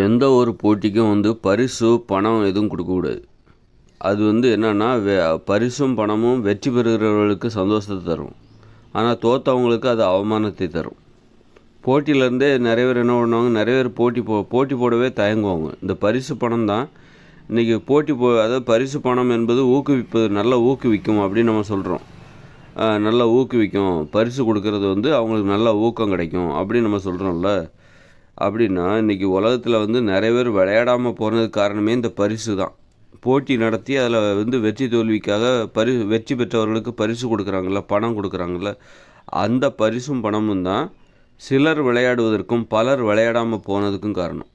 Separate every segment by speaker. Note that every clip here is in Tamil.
Speaker 1: எந்த ஒரு போட்டிக்கும் பரிசு, பணம் எதுவும் கொடுக்கக்கூடாது. அது என்னென்னா, பரிசும் பணமும் வெற்றி பெறுகிறவர்களுக்கு சந்தோஷத்தை தரும். ஆனால் தோற்றவங்களுக்கு அது அவமானத்தை தரும். போட்டியிலேருந்தே நிறைய பேர் என்ன பண்ணுவாங்க, நிறைய பேர் போட்டி போடவே தயங்குவாங்க. இந்த பரிசு பணம் தான் இன்றைக்கி அதாவது பரிசு பணம் என்பது நல்லா ஊக்குவிக்கும் அப்படின்னு நம்ம சொல்கிறோம். நல்லா ஊக்குவிக்கும், பரிசு கொடுக்கறது அவங்களுக்கு நல்ல ஊக்கம் கிடைக்கும் அப்படின்னு நம்ம சொல்கிறோம்ல. அப்படின்னா இன்றைக்கி உலகத்தில் நிறைய பேர் விளையாடாமல் போனதுக்கு காரணமே இந்த பரிசு தான். போட்டி நடத்தி அதில் வெற்றி தோல்விக்காக வெற்றி பெற்றவர்களுக்கு பரிசு கொடுக்குறாங்கள்ல, பணம் கொடுக்குறாங்கள்ல, அந்த பரிசும் பணமும் தான் சிலர் விளையாடுவதற்கும் பலர் விளையாடாமல் போனதுக்கும் காரணம்.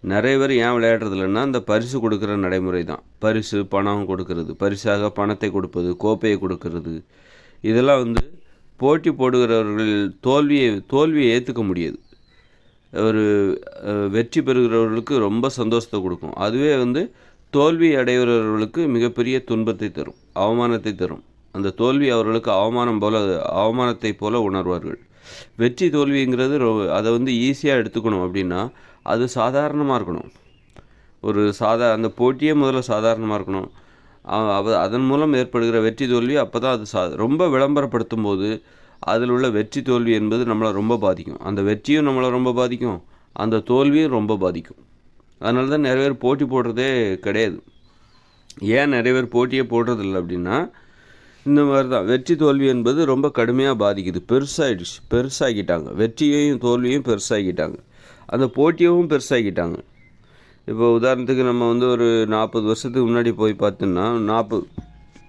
Speaker 1: நிறைய பேர் ஏன் விளையாடுறதில்லைன்னா இந்த பரிசு கொடுக்குற நடைமுறை தான். பரிசு பணம் கொடுக்கறது, பரிசாக பணத்தை கொடுப்பது, கோப்பையை கொடுக்கறது, இதெல்லாம் போட்டி போடுகிறவர்கள் தோல்வியை ஏற்றுக்க முடியாது. ஒரு வெற்றி பெறுகிறவர்களுக்கு ரொம்ப சந்தோஷத்தை கொடுக்கும். அதுவே தோல்வி அடைகிறவர்களுக்கு மிகப்பெரிய துன்பத்தை தரும், அவமானத்தை தரும். அந்த தோல்வி அவர்களுக்கு அவமானத்தை போல உணர்வார்கள். வெற்றி தோல்விங்கிறது அதை ஈஸியாக எடுத்துக்கணும். அப்படின்னா அது சாதாரணமாக இருக்கணும். அந்த போட்டியே முதல்ல சாதாரணமாக இருக்கணும். அதன் மூலம் ஏற்படுகிற வெற்றி தோல்வி அப்போ தான் அது ரொம்ப விளம்பரப்படுத்தும் போது அதில் உள்ள வெற்றி தோல்வி என்பது நம்மளை ரொம்ப பாதிக்கும். அந்த வெற்றியும் நம்மளை ரொம்ப பாதிக்கும், அந்த தோல்வியும் ரொம்ப பாதிக்கும். அதனால தான் நிறைய பேர் போட்டி போடுறதே கிடையாது. ஏன் நிறைய பேர் போட்டியே போடுறதில்லை அப்படின்னா, இந்த மாதிரி தான் வெற்றி தோல்வி என்பது ரொம்ப கடுமையாக பாதிக்குது. பெருசாகிட்டாங்க. வெற்றியையும் தோல்வியும் பெருசாகிட்டாங்க, அந்த போட்டியவும் பெருசாகிட்டாங்க. இப்போ உதாரணத்துக்கு நம்ம ஒரு 40 வருஷத்துக்கு முன்னாடி போய் பார்த்தோம்னா,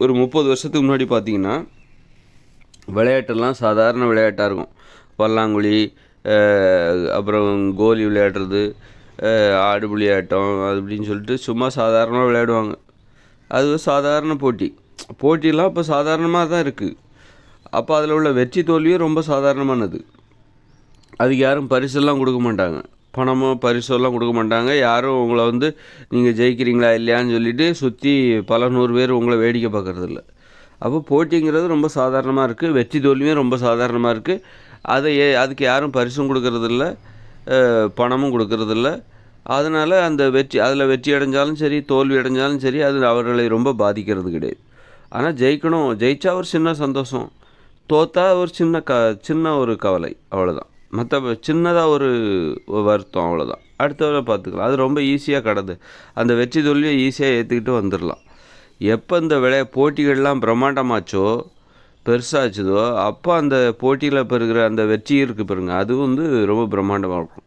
Speaker 1: ஒரு 30 வருஷத்துக்கு முன்னாடி பார்த்திங்கன்னா விளையாட்டெல்லாம் சாதாரண விளையாட்டாக இருக்கும். பல்லாங்குழி, அப்புறம் கோலி விளையாடுறது, ஆடுபுலி ஆட்டம், அது அப்படின்னு சொல்லிட்டு சும்மா சாதாரணமாக விளையாடுவாங்க. அது சாதாரண போட்டியெல்லாம் இப்போ சாதாரணமாக தான் இருக்குது. அப்போ அதில் உள்ள வெற்றி தோல்வியும் ரொம்ப சாதாரணமானது. அதுக்கு யாரும் பரிசெல்லாம் கொடுக்க மாட்டாங்க, பணமோ பரிசெல்லாம் கொடுக்க மாட்டாங்க. யாரும் உங்களை நீங்கள் ஜெயிக்கிறீங்களா இல்லையான்னு சொல்லிவிட்டு சுற்றி பல 100 பேர் உங்களை வேடிக்கை பார்க்குறதில்ல. அப்போ போட்டிங்கிறது ரொம்ப சாதாரணமாக இருக்குது, வெற்றி தோல்வியும் ரொம்ப சாதாரணமாக இருக்குது. அதுக்கு யாரும் பரிசும் கொடுக்கறதில்ல, பணமும் கொடுக்கறதில்ல. அதனால் அதில் வெற்றி அடைஞ்சாலும் சரி, தோல்வி அடைஞ்சாலும் சரி, அது அவர்களை ரொம்ப பாதிக்கிறது கிடையாது. ஆனால் ஜெயிச்சா ஒரு சின்ன சந்தோஷம், தோத்தா ஒரு சின்ன ஒரு கவலை, அவ்வளோதான். சின்னதாக ஒரு வருத்தம், அவ்வளோதான். அடுத்தவரை பார்த்துக்கலாம். அது ரொம்ப ஈஸியாக கடந்து அந்த வெற்றி தோல்வியை ஈஸியாக ஏற்றுக்கிட்டு வந்துடலாம். எப்போ இந்த போட்டிகள்லாம் பிரம்மாண்டமாச்சோ, பெருசாச்சுதோ, அப்போ அந்த போட்டியில் பெறுகிற அந்த வெற்றி இருக்குது பாருங்க, அது ரொம்ப பிரம்மாண்டமாக இருக்கும்.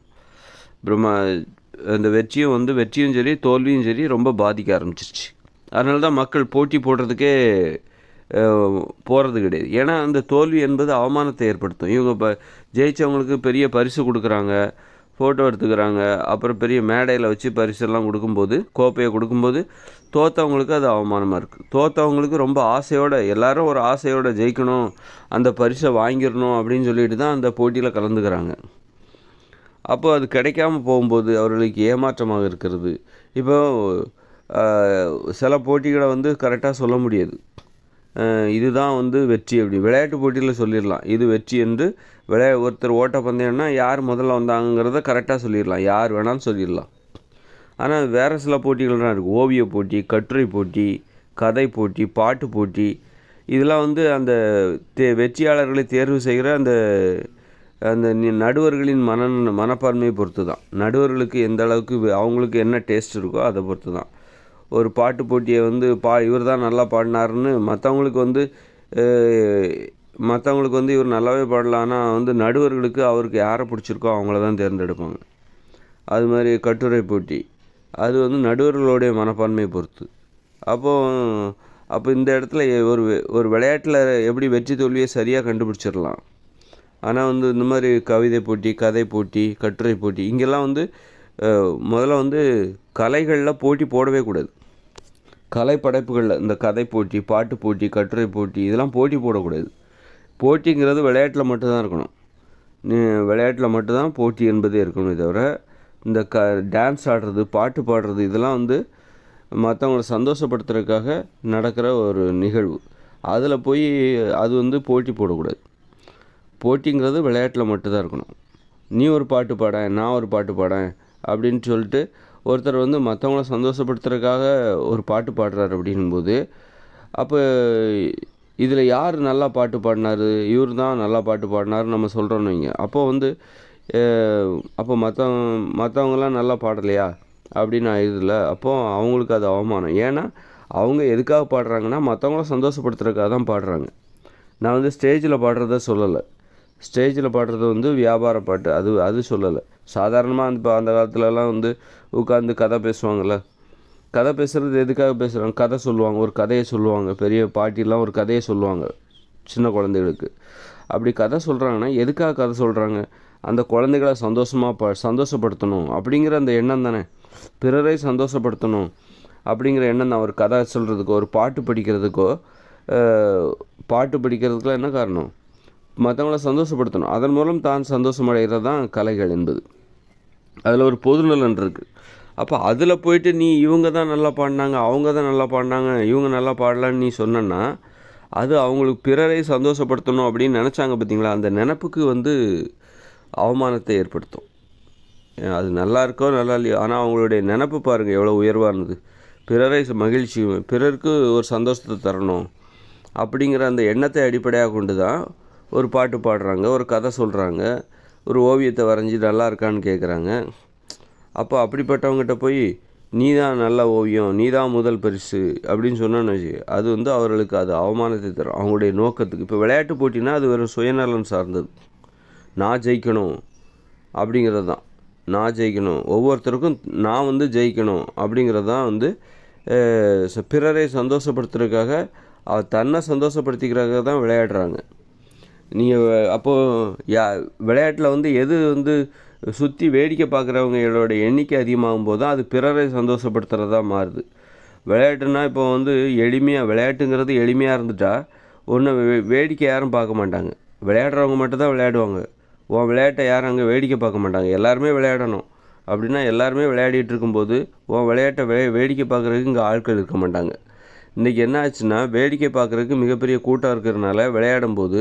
Speaker 1: அந்த வெற்றியும் சரி தோல்வியும் சரி ரொம்ப பாதிக்க ஆரம்பிச்சிருச்சு. அதனால தான் மக்கள் போட்டி போடுறதுக்கே போகிறது கிடையாது. ஏன்னா அந்த தோல்வி என்பது அவமானத்தை ஏற்படுத்தும். இவங்க இப்போ ஜெயித்தவங்களுக்கு பெரிய பரிசு கொடுக்குறாங்க, ஃபோட்டோ எடுத்துக்கிறாங்க, அப்புறம் பெரிய மேடையில் வச்சு பரிசெல்லாம் கொடுக்கும்போது, கோப்பையை கொடுக்கும்போது தோற்றவங்களுக்கு அது அவமானமாக இருக்குது. தோற்றவங்களுக்கு ரொம்ப ஆசையோடு, எல்லோரும் ஒரு ஆசையோடு ஜெயிக்கணும், அந்த பரிசை வாங்கிடணும் அப்படின்னு சொல்லிட்டு தான் அந்த போட்டியில் கலந்துக்கிறாங்க. அப்போ அது கிடைக்காம போகும்போது அவர்களுக்கு ஏமாற்றமாக இருக்கிறது. இப்போ சில போட்டிகளை கரெக்டாக சொல்ல முடியாது, இதுதான் வெற்றி அப்படி. விளையாட்டு போட்டியில் சொல்லிடலாம் இது வெற்றி என்று. ஒருத்தர் ஓட்டப்பந்தயம்னா யார் முதல்ல வந்தாங்கிறத கரெக்டாக சொல்லிடலாம், யார் வேணாலும் சொல்லிடலாம். ஆனால் வேறு சில போட்டிகள்லாம் இருக்குது. ஓவிய போட்டி, கட்டுரை போட்டி, கதை போட்டி, பாட்டு போட்டி, இதெல்லாம் அந்த வெற்றியாளர்களை தேர்வு செய்கிற அந்த அந்த நடுவர்களின் மனப்பான்மையை பொறுத்து தான். நடுவர்களுக்கு எந்த அளவுக்கு அவங்களுக்கு என்ன டேஸ்ட் இருக்கோ அதை பொறுத்து தான். ஒரு பாட்டு போட்டியை இவர் தான் நல்லா பாடினாருன்னு மற்றவங்களுக்கு இவர் நல்லாவே பாடலாம். ஆனால் நடுவர்களுக்கு அவருக்கு யாரை பிடிச்சிருக்கோ அவங்கள தான் தேர்ந்தெடுப்பாங்க. அது மாதிரி கட்டுரை போட்டி, அது நடுவர்களுடைய மனப்பான்மையை பொறுத்து. அப்போ இந்த இடத்துல ஒரு விளையாட்டில் எப்படி வெற்றி தோல்வியை சரியாக கண்டுபிடிச்சிடலாம். ஆனால் இந்த மாதிரி கவிதை போட்டி, கதை போட்டி, கட்டுரை போட்டி, இங்கெல்லாம் முதல்ல கலைகளில் போட்டி போடவே கூடாது. கலை படைப்புகளில் இந்த கதை போட்டி, பாட்டு போட்டி, கட்டுரை போட்டி, இதெல்லாம் போட்டி போடக்கூடாது. போட்டிங்கிறது விளையாட்டில் மட்டும்தான் இருக்கணும். விளையாட்டில் மட்டும்தான் போட்டி என்பதே இருக்கணுமே தவிர, இந்த டான்ஸ் ஆடுறது, பாட்டு பாடுறது, இதெல்லாம் மற்றவங்கள சந்தோஷப்படுத்துறதுக்காக நடக்கிற ஒரு நிகழ்வு. அதில் போய் அது போட்டி போடக்கூடாது. போட்டிங்கிறது விளையாட்டில் மட்டும்தான் இருக்கணும். நீ ஒரு பாட்டு பாடேன், நான் ஒரு பாட்டு பாடேன், அப்படின்னு சொல்லிட்டு ஒருத்தர் வந்து மற்றவங்கள சந்தோஷப்படுத்துறதுக்காக ஒரு பாட்டு பாடுறாரு அப்படின்போது, அப்போ இதில் யார் நல்லா பாட்டு பாடினாரு, இவர் தான் நல்லா பாட்டு பாடினாருன்னு நம்ம சொல்கிறோன்னு வைங்க. அப்போ வந்து அப்போ மற்றவங்களாம் நல்லா பாடலையா அப்படின்னு ஆயிடுதுல. அப்போது அவங்களுக்கு அது அவமானம். ஏன்னா அவங்க எதுக்காக பாடுறாங்கன்னா மற்றவங்கள சந்தோஷப்படுத்துறதுக்காக தான் பாடுறாங்க. நான் வந்து ஸ்டேஜில் பாடுறத சொல்லலை. ஸ்டேஜில் பாடுறது வந்து வியாபார பாட்டு, அது சொல்லலை. சாதாரணமாக அந்த காலத்துலலாம் வந்து உட்காந்து கதை பேசுவாங்கள்ல. கதை பேசுகிறது எதுக்காக பேசுகிறாங்க? கதை சொல்லுவாங்க, ஒரு கதையை சொல்லுவாங்க. பெரிய பாட்டிலாம் ஒரு கதையை சொல்லுவாங்க சின்ன குழந்தைகளுக்கு. அப்படி கதை சொல்கிறாங்கன்னா எதுக்காக கதை சொல்கிறாங்க? அந்த குழந்தைகளை சந்தோஷப்படுத்தணும் அப்படிங்கிற அந்த எண்ணம் தானே. பிறரை சந்தோஷப்படுத்தணும் அப்படிங்கிற எண்ணம் தான். ஒரு கதை சொல்கிறதுக்கோ ஒரு பாட்டு படிக்கிறதுக்கோ படிக்கிறதுக்குலாம் என்ன காரணம்? மற்றவங்கள சந்தோஷப்படுத்தணும். அதன் மூலம் தான் சந்தோஷமடைகிறது தான் கலைகள் என்பது. அதில் ஒரு பொதுநலன் இருக்குது. அப்போ அதில் போயிட்டு நீ இவங்க தான் நல்லா பாடினாங்க, அவங்க தான் நல்லா பாடினாங்க, இவங்க நல்லா பாடலான்னு நீ சொன்னன்னா அது அவங்களுக்கு பிறரை சந்தோஷப்படுத்தணும் அப்படின்னு நினச்சாங்க பார்த்தீங்களா, அந்த நினப்புக்கு வந்து அவமானத்தை ஏற்படுத்தும். அது நல்லா இருக்கோ நல்லா இல்லையோ, ஆனால் அவங்களுடைய நினப்பு பாருங்கள் எவ்வளோ உயர்வாக இருந்தது. பிறரை மகிழ்ச்சி, பிறருக்கு ஒரு சந்தோஷத்தை தரணும் அப்படிங்கிற அந்த எண்ணத்தை அடிப்படையாக கொண்டு தான் ஒரு பாட்டு பாடுறாங்க, ஒரு கதை சொல்கிறாங்க, ஒரு ஓவியத்தை வரைஞ்சி நல்லா இருக்கான்னு கேட்குறாங்க. அப்போ அப்படிப்பட்டவங்ககிட்ட போய் நீ தான் நல்ல ஓவியம், நீ தான் முதல் பரிசு அப்படின்னு சொன்னோன்னு வச்சு, அது வந்து அவர்களுக்கு அது அவமானத்தை தரும் அவங்களுடைய நோக்கத்துக்கு. இப்போ விளையாட்டு போட்டினா அது வெறும் சுயநலன் சார்ந்தது. நான் ஜெயிக்கணும் அப்படிங்கிறது தான். நான் ஜெயிக்கணும், ஒவ்வொருத்தருக்கும் நான் வந்து ஜெயிக்கணும் அப்படிங்கிறது தான் வந்து பிறரை சந்தோஷப்படுத்துறதுக்காக தன்னை சந்தோஷப்படுத்திக்கிறதுக்காக தான் விளையாடுறாங்க. நீங்கள் அப்போது விளையாட்டில் வந்து எது வந்து சுற்றி வேடிக்கை பார்க்குறவங்களோட எண்ணிக்கை அதிகமாகும் போது தான் அது பிறரை சந்தோஷப்படுத்துகிறதா மாறுது. விளையாட்டுனா இப்போ வந்து விளையாட்டுங்கிறது எளிமையாக இருந்துட்டா ஒன்றும் வேடிக்கை யாரும் பார்க்க மாட்டாங்க. விளையாடுறவங்க மட்டும்தான் விளையாடுவாங்க. விளையாட்டை யாரும் அங்கே வேடிக்கை பார்க்க மாட்டாங்க. எல்லாருமே விளையாடணும் அப்படின்னா எல்லாருமே விளையாடிட்டு இருக்கும்போது விளையாட்டை வேடிக்கை பார்க்குறதுக்கு இங்கே ஆட்கள் இருக்க மாட்டாங்க. இன்றைக்கி என்ன ஆச்சுன்னா, வேடிக்கை பார்க்குறதுக்கு மிகப்பெரிய கூட்டம் இருக்கிறதுனால விளையாடும்போது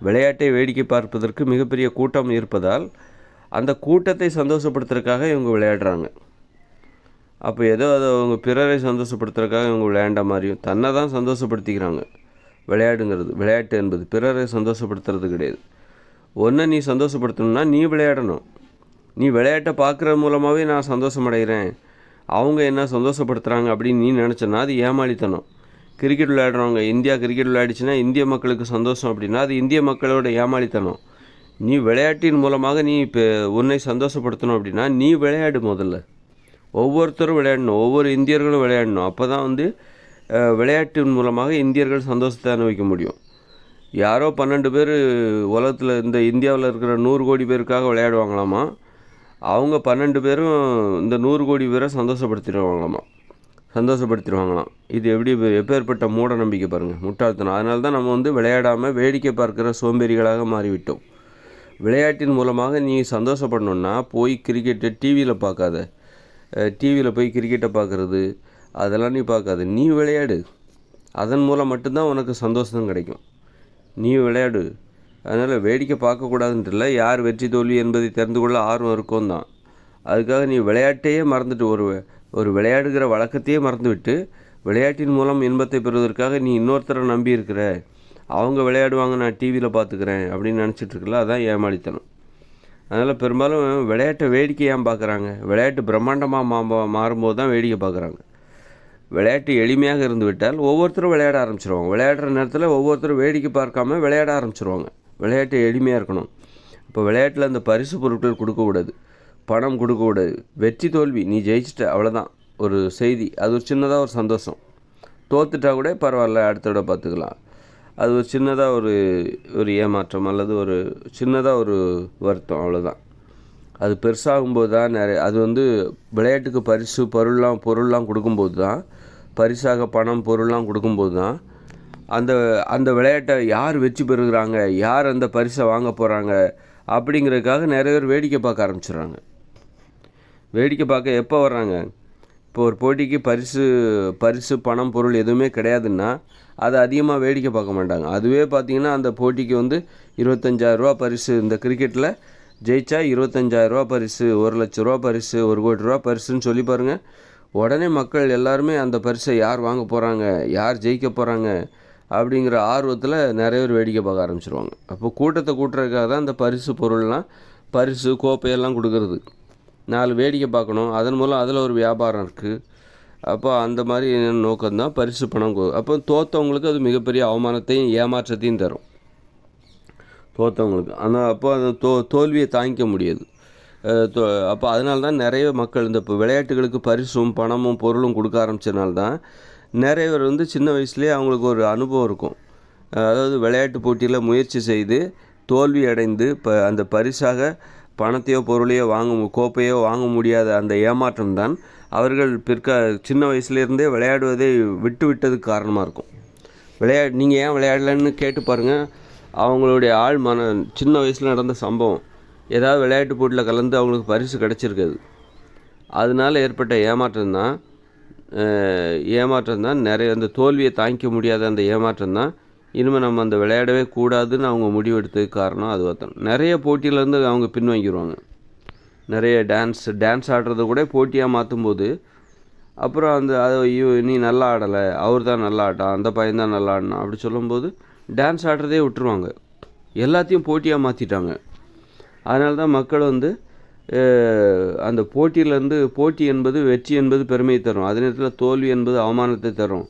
Speaker 1: விளையாட்டை வேடிக்கை பார்ப்பதற்கு மிகப்பெரிய கூட்டம் இருப்பதால் அந்த கூட்டத்தை சந்தோஷப்படுத்துறதுக்காக இவங்க விளையாடுறாங்க. அப்போ ஏதோ அதை அவங்க பிறரை சந்தோஷப்படுத்துறதுக்காக இவங்க விளையாண்ட மாதிரியும் தன்னை தான் சந்தோஷப்படுத்திக்கிறாங்க. விளையாட்டு என்பது பிறரை சந்தோஷப்படுத்துறது கிடையாது. ஒன்றை நீ சந்தோஷப்படுத்தணும்னா நீ விளையாடணும். நீ விளையாட்டை பார்க்குறது மூலமாகவே நான் சந்தோஷமடைகிறேன், அவங்க என்ன சந்தோஷப்படுத்துகிறாங்க அப்படின்னு நீ நினச்சனா அது ஏமாளித்தனம். கிரிக்கெட் விளையாடுறவங்க, இந்தியா கிரிக்கெட் விளையாடிச்சுன்னா இந்திய மக்களுக்கு சந்தோஷம் அப்படின்னா அது இந்திய மக்களோட ஏமாளித்தனம். நீ விளையாட்டின் மூலமாக நீ இப்போ உன்னை சந்தோஷப்படுத்தணும் அப்படின்னா நீ விளையாடு. முதல்ல ஒவ்வொருத்தரும் விளையாடணும், ஒவ்வொரு இந்தியர்களும் விளையாடணும். அப்போ தான் வந்து விளையாட்டின் மூலமாக இந்தியர்கள் சந்தோஷத்தை அனுபவிக்க முடியும். யாரோ 12 பேர் உலகத்தில் இந்த இந்தியாவில் இருக்கிற 100 கோடி பேருக்காக விளையாடுவாங்களாமா. அவங்க 12 பேரும் இந்த 100 கோடி பேரை சந்தோஷப்படுத்திடுவாங்களாம். இது எப்பேற்பட்ட மூட நம்பிக்கை பாருங்கள், முட்டாள்தனம். அதனால தான் நம்ம வந்து விளையாடாமல் வேடிக்கை பார்க்குற சோம்பேறிகளாக மாறிவிட்டோம். விளையாட்டின் மூலமாக நீ சந்தோஷப்படணுன்னா போய் கிரிக்கெட்டை டிவியில் பார்க்காத. டிவியில் போய் கிரிக்கெட்டை பார்க்குறது அதெல்லாம் நீ பார்க்காத. நீ விளையாடு, அதன் மூலம் மட்டும்தான் உனக்கு சந்தோஷம் கிடைக்கும். நீ விளையாடு. அதனால் வேடிக்கை பார்க்கக்கூடாதுன்ட்டு இல்லை, யார் வெற்றி தோல்வி என்பதை தெரிந்து கொள்ள ஆர்வம் இருக்கும் தான். அதுக்காக நீ விளையாட்டையே மறந்துட்டு ஒரு விளையாடுகிற வழக்கத்தையே மறந்துவிட்டு விளையாட்டின் மூலம் இன்பத்தை பெறுவதற்காக நீ இன்னொருத்தரை நம்பி இருக்கிற, அவங்க விளையாடுவாங்க நான் டிவியில் பார்த்துக்கிறேன் அப்படின்னு நினச்சிட்ருக்கல, அதான் ஏமாளித்தனம். அதனால் பெரும்பாலும் விளையாட்டை வேடிக்கை ஏன் பார்க்குறாங்க? விளையாட்டு பிரம்மாண்டமாக மாறும்போது தான் வேடிக்கை பார்க்குறாங்க. விளையாட்டு எளிமையாக இருந்து விட்டால் ஒவ்வொருத்தரும் விளையாட ஆரம்பிச்சிருவாங்க. விளையாடுற நேரத்தில் ஒவ்வொருத்தரும் வேடிக்கை பார்க்காம விளையாட ஆரம்பிச்சிருவாங்க. விளையாட்டு எளிமையாக இருக்கணும். இப்போ விளையாட்டில் அந்த பரிசு பொருட்கள் கொடுக்கக்கூடாது, பணம் கொடுக்கக்கூடாது. வெற்றி தோல்வி, நீ ஜெயிச்சிட்ட அவ்வளோதான் ஒரு செய்தி. அது ஒரு சின்னதாக ஒரு சந்தோஷம். தோத்துட்டா கூட பரவாயில்ல, அடுத்த விட பார்த்துக்கலாம். அது ஒரு சின்னதாக ஒரு ஏமாற்றம் அல்லது ஒரு சின்னதாக ஒரு வருத்தம், அவ்வளோதான். அது பெருசாகும்போது தான் அது வந்து விளையாட்டுக்கு பரிசு பொருள்லாம் கொடுக்கும்போது தான், பரிசாக பணம் பொருள்லாம் கொடுக்கும்போது தான் அந்த விளையாட்டை யார் வெற்றி பெறுகிறாங்க, யார் அந்த பரிசை வாங்க போகிறாங்க அப்படிங்கிறதுக்காக நிறைய பேர் வேடிக்கை பார்க்க ஆரம்பிச்சிடுறாங்க. வேடிக்கை பார்க்க எப்போ வர்றாங்க? இப்போ ஒரு போட்டிக்கு பரிசு பணம் பொருள் எதுவுமே கிடையாதுன்னா அதை அதிகமாக வேடிக்கை பார்க்க மாட்டாங்க. அதுவே பார்த்திங்கன்னா அந்த போட்டிக்கு வந்து 25,000 ரூபா பரிசு. இந்த கிரிக்கெட்டில் ஜெயிச்சா 25,000 பரிசு, 1,00,000 பரிசு, 1,00,00,000 பரிசுன்னு சொல்லி பாருங்கள். உடனே மக்கள் எல்லாருமே அந்த பரிசை யார் வாங்க போகிறாங்க, யார் ஜெயிக்க போகிறாங்க அப்படிங்கிற ஆர்வத்தில் நிறைய பேர் வேடிக்கை பார்க்க ஆரம்பிச்சிருவாங்க. அப்போ கூட்டத்தை கூட்டுறதுக்காக தான் இந்த பரிசு பொருள்லாம், பரிசு கோப்பையெல்லாம் கொடுக்கறது. 4 வேடிக்கை பார்க்கணும், அதன் மூலம் அதில் ஒரு வியாபாரம் இருக்குது. அப்போ அந்த மாதிரி நோக்கம்தான் பரிசு பணம். அப்போ தோற்றவங்களுக்கு அது மிகப்பெரிய அவமானத்தையும் ஏமாற்றத்தையும் தரும் தோற்றவங்களுக்கு. ஆனால் அப்போ அந்த தோல்வியை தாங்கிக்க முடியாது. அப்போ அதனால தான் நிறைய மக்கள் இந்த இப்போ விளையாட்டுகளுக்கு பரிசும் பணமும் பொருளும் கொடுக்க ஆரம்பித்ததுனால தான் நிறைய பேர் வந்து சின்ன வயசுலேயே அவங்களுக்கு ஒரு அனுபவம் இருக்கும். அதாவது விளையாட்டு போட்டியில் முயற்சி செய்து தோல்வி அடைந்து அந்த பரிசாக பணத்தையோ பொருளையோ கோப்பையோ வாங்க முடியாத அந்த ஏமாற்றம் தான் அவர்கள் சின்ன வயசுலேருந்தே விளையாடுவதை விட்டு விட்டதுக்கு காரணமாக இருக்கும். நீங்கள் ஏன் விளையாடலன்னு கேட்டு பாருங்கள். அவங்களுடைய சின்ன வயசில் நடந்த சம்பவம், ஏதாவது விளையாட்டு போட்டியில் கலந்து அவங்களுக்கு பரிசு கிடச்சிருக்காது. அதனால் ஏற்பட்ட ஏமாற்றம் தான் நிறைய அந்த தோல்வியை தாங்கிக்க முடியாத அந்த ஏமாற்றம் தான் இனிமேல் நம்ம அந்த விளையாடவே கூடாதுன்னு அவங்க முடிவெடுத்ததுக்கு காரணம் அதுவாக தான். நிறைய போட்டியிலேருந்து அவங்க பின்வாங்கிடுவாங்க. நிறைய டான்ஸ் ஆடுறத கூட போட்டியாக மாற்றும்போது அப்புறம் நீ நல்லா ஆடலை, அவர் தான் நல்லா ஆட்டான், அந்த பையன் தான் நல்லா ஆடினான் அப்படி சொல்லும்போது டான்ஸ் ஆடுறதே விட்டுருவாங்க. எல்லாத்தையும் போட்டியாக மாற்றிட்டாங்க. அதனால தான் மக்கள் வந்து அந்த போட்டி என்பது வெற்றி என்பது பெருமையை தரும், அதே நேரத்தில் தோல்வி என்பது அவமானத்தை தரும்.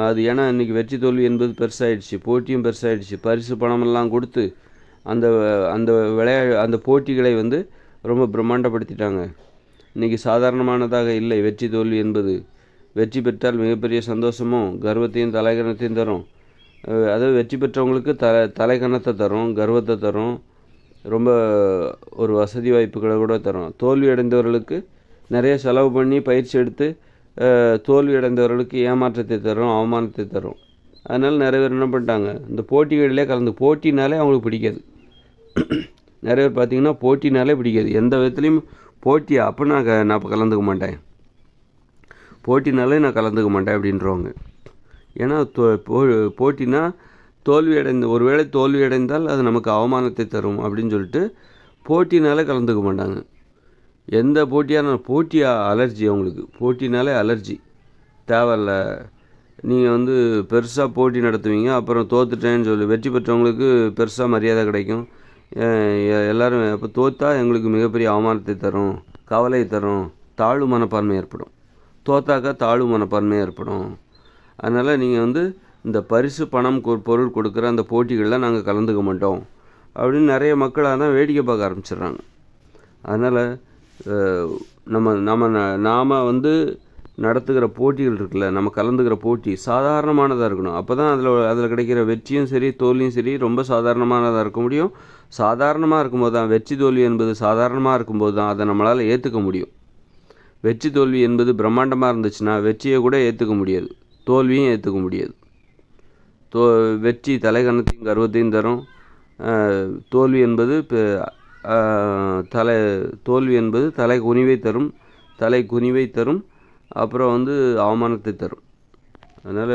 Speaker 1: அது ஏன்னா இன்றைக்கி வெற்றி தோல்வி என்பது பெருசாகிடுச்சு, போட்டியும் பெருசாகிடுச்சு. பரிசு பணமெல்லாம் கொடுத்து அந்த போட்டிகளை வந்து ரொம்ப பிரம்மாண்டப்படுத்திட்டாங்க. இன்றைக்கி சாதாரணமானதாக இல்லை வெற்றி தோல்வி என்பது. வெற்றி பெற்றால் மிகப்பெரிய சந்தோஷமும் கர்வத்தையும் தலைகணத்தையும் தரும். அதாவது வெற்றி பெற்றவங்களுக்கு தலைகணத்தை தரும், கர்வத்தை தரும், ரொம்ப ஒரு வசதி வாய்ப்புகளை கூட தரும். தோல்வி அடைந்தவர்களுக்கு நிறைய செலவு பண்ணி பயிற்சி எடுத்து தோல்வி அடைந்தவர்களுக்கு ஏமாற்றத்தை தரும், அவமானத்தை தரும். அதனால் நிறைய பேர் என்ன பண்ணிட்டாங்க, இந்த போட்டிகளிலே போட்டினாலே அவங்களுக்கு பிடிக்காது. நிறைய பேர் பார்த்திங்கன்னா போட்டினாலே பிடிக்காது. எந்த விதத்துலேயும் போட்டியா அப்போ நான் கலந்துக்க மாட்டேன், போட்டினாலே நான் கலந்துக்க மாட்டேன் அப்படின்றவங்க. ஏன்னா போட்டினா ஒருவேளை தோல்வி அடைந்தால் அது நமக்கு அவமானத்தை தரும் அப்படின்னு சொல்லிட்டு போட்டினாலே கலந்துக்க மாட்டாங்க. எந்த போட்டியா அலர்ஜி அவங்களுக்கு, போட்டினாலே அலர்ஜி. தேவையில்ல, நீங்கள் வந்து பெருசாக போட்டி நடத்துவீங்க, அப்புறம் தோத்துட்டேன்னு சொல்லி வெற்றி பெற்றவங்களுக்கு பெருசாக மரியாதை கிடைக்கும். எல்லோரும் அப்போ தோற்றா எங்களுக்கு மிகப்பெரிய அவமானத்தை தரும், கவலை தரும், தாழ்வு மனப்பான்மை ஏற்படும். தோத்தாக்கா தாழ்வு மனப்பான்மை ஏற்படும். அதனால் நீங்கள் வந்து இந்த பரிசு பணம் பொருள் கொடுக்குற அந்த போட்டிகளில் நாங்கள் கலந்துக்க மாட்டோம் அப்படின்னு நிறைய மக்கள் அதான் வேடிக்கை பார்க்க ஆரம்பிச்சிடுறாங்க. அதனால் நாம் வந்து நடத்துகிற போட்டிகள் இருக்குல்ல, நம்ம கலந்துக்கிற போட்டி சாதாரணமானதாக இருக்கணும். அப்போ தான் அதில் கிடைக்கிற வெற்றியும் சரி தோல்வியும் சரி ரொம்ப சாதாரணமானதாக இருக்க முடியும். சாதாரணமாக இருக்கும்போது தான் வெற்றி தோல்வி என்பது சாதாரணமாக இருக்கும்போது தான் அதை நம்மளால் ஏற்றுக்க முடியும். வெற்றி தோல்வி என்பது பிரம்மாண்டமாக இருந்துச்சுன்னா வெற்றியை கூட ஏற்றுக்க முடியாது, தோல்வியும் ஏற்றுக்க முடியாது. வெற்றி தலைகணத்தையும் கர்வத்தையும் தரும், தோல்வி என்பது தலை குனிவை தரும், அப்புறம் வந்து அவமானத்தை தரும். அதனால்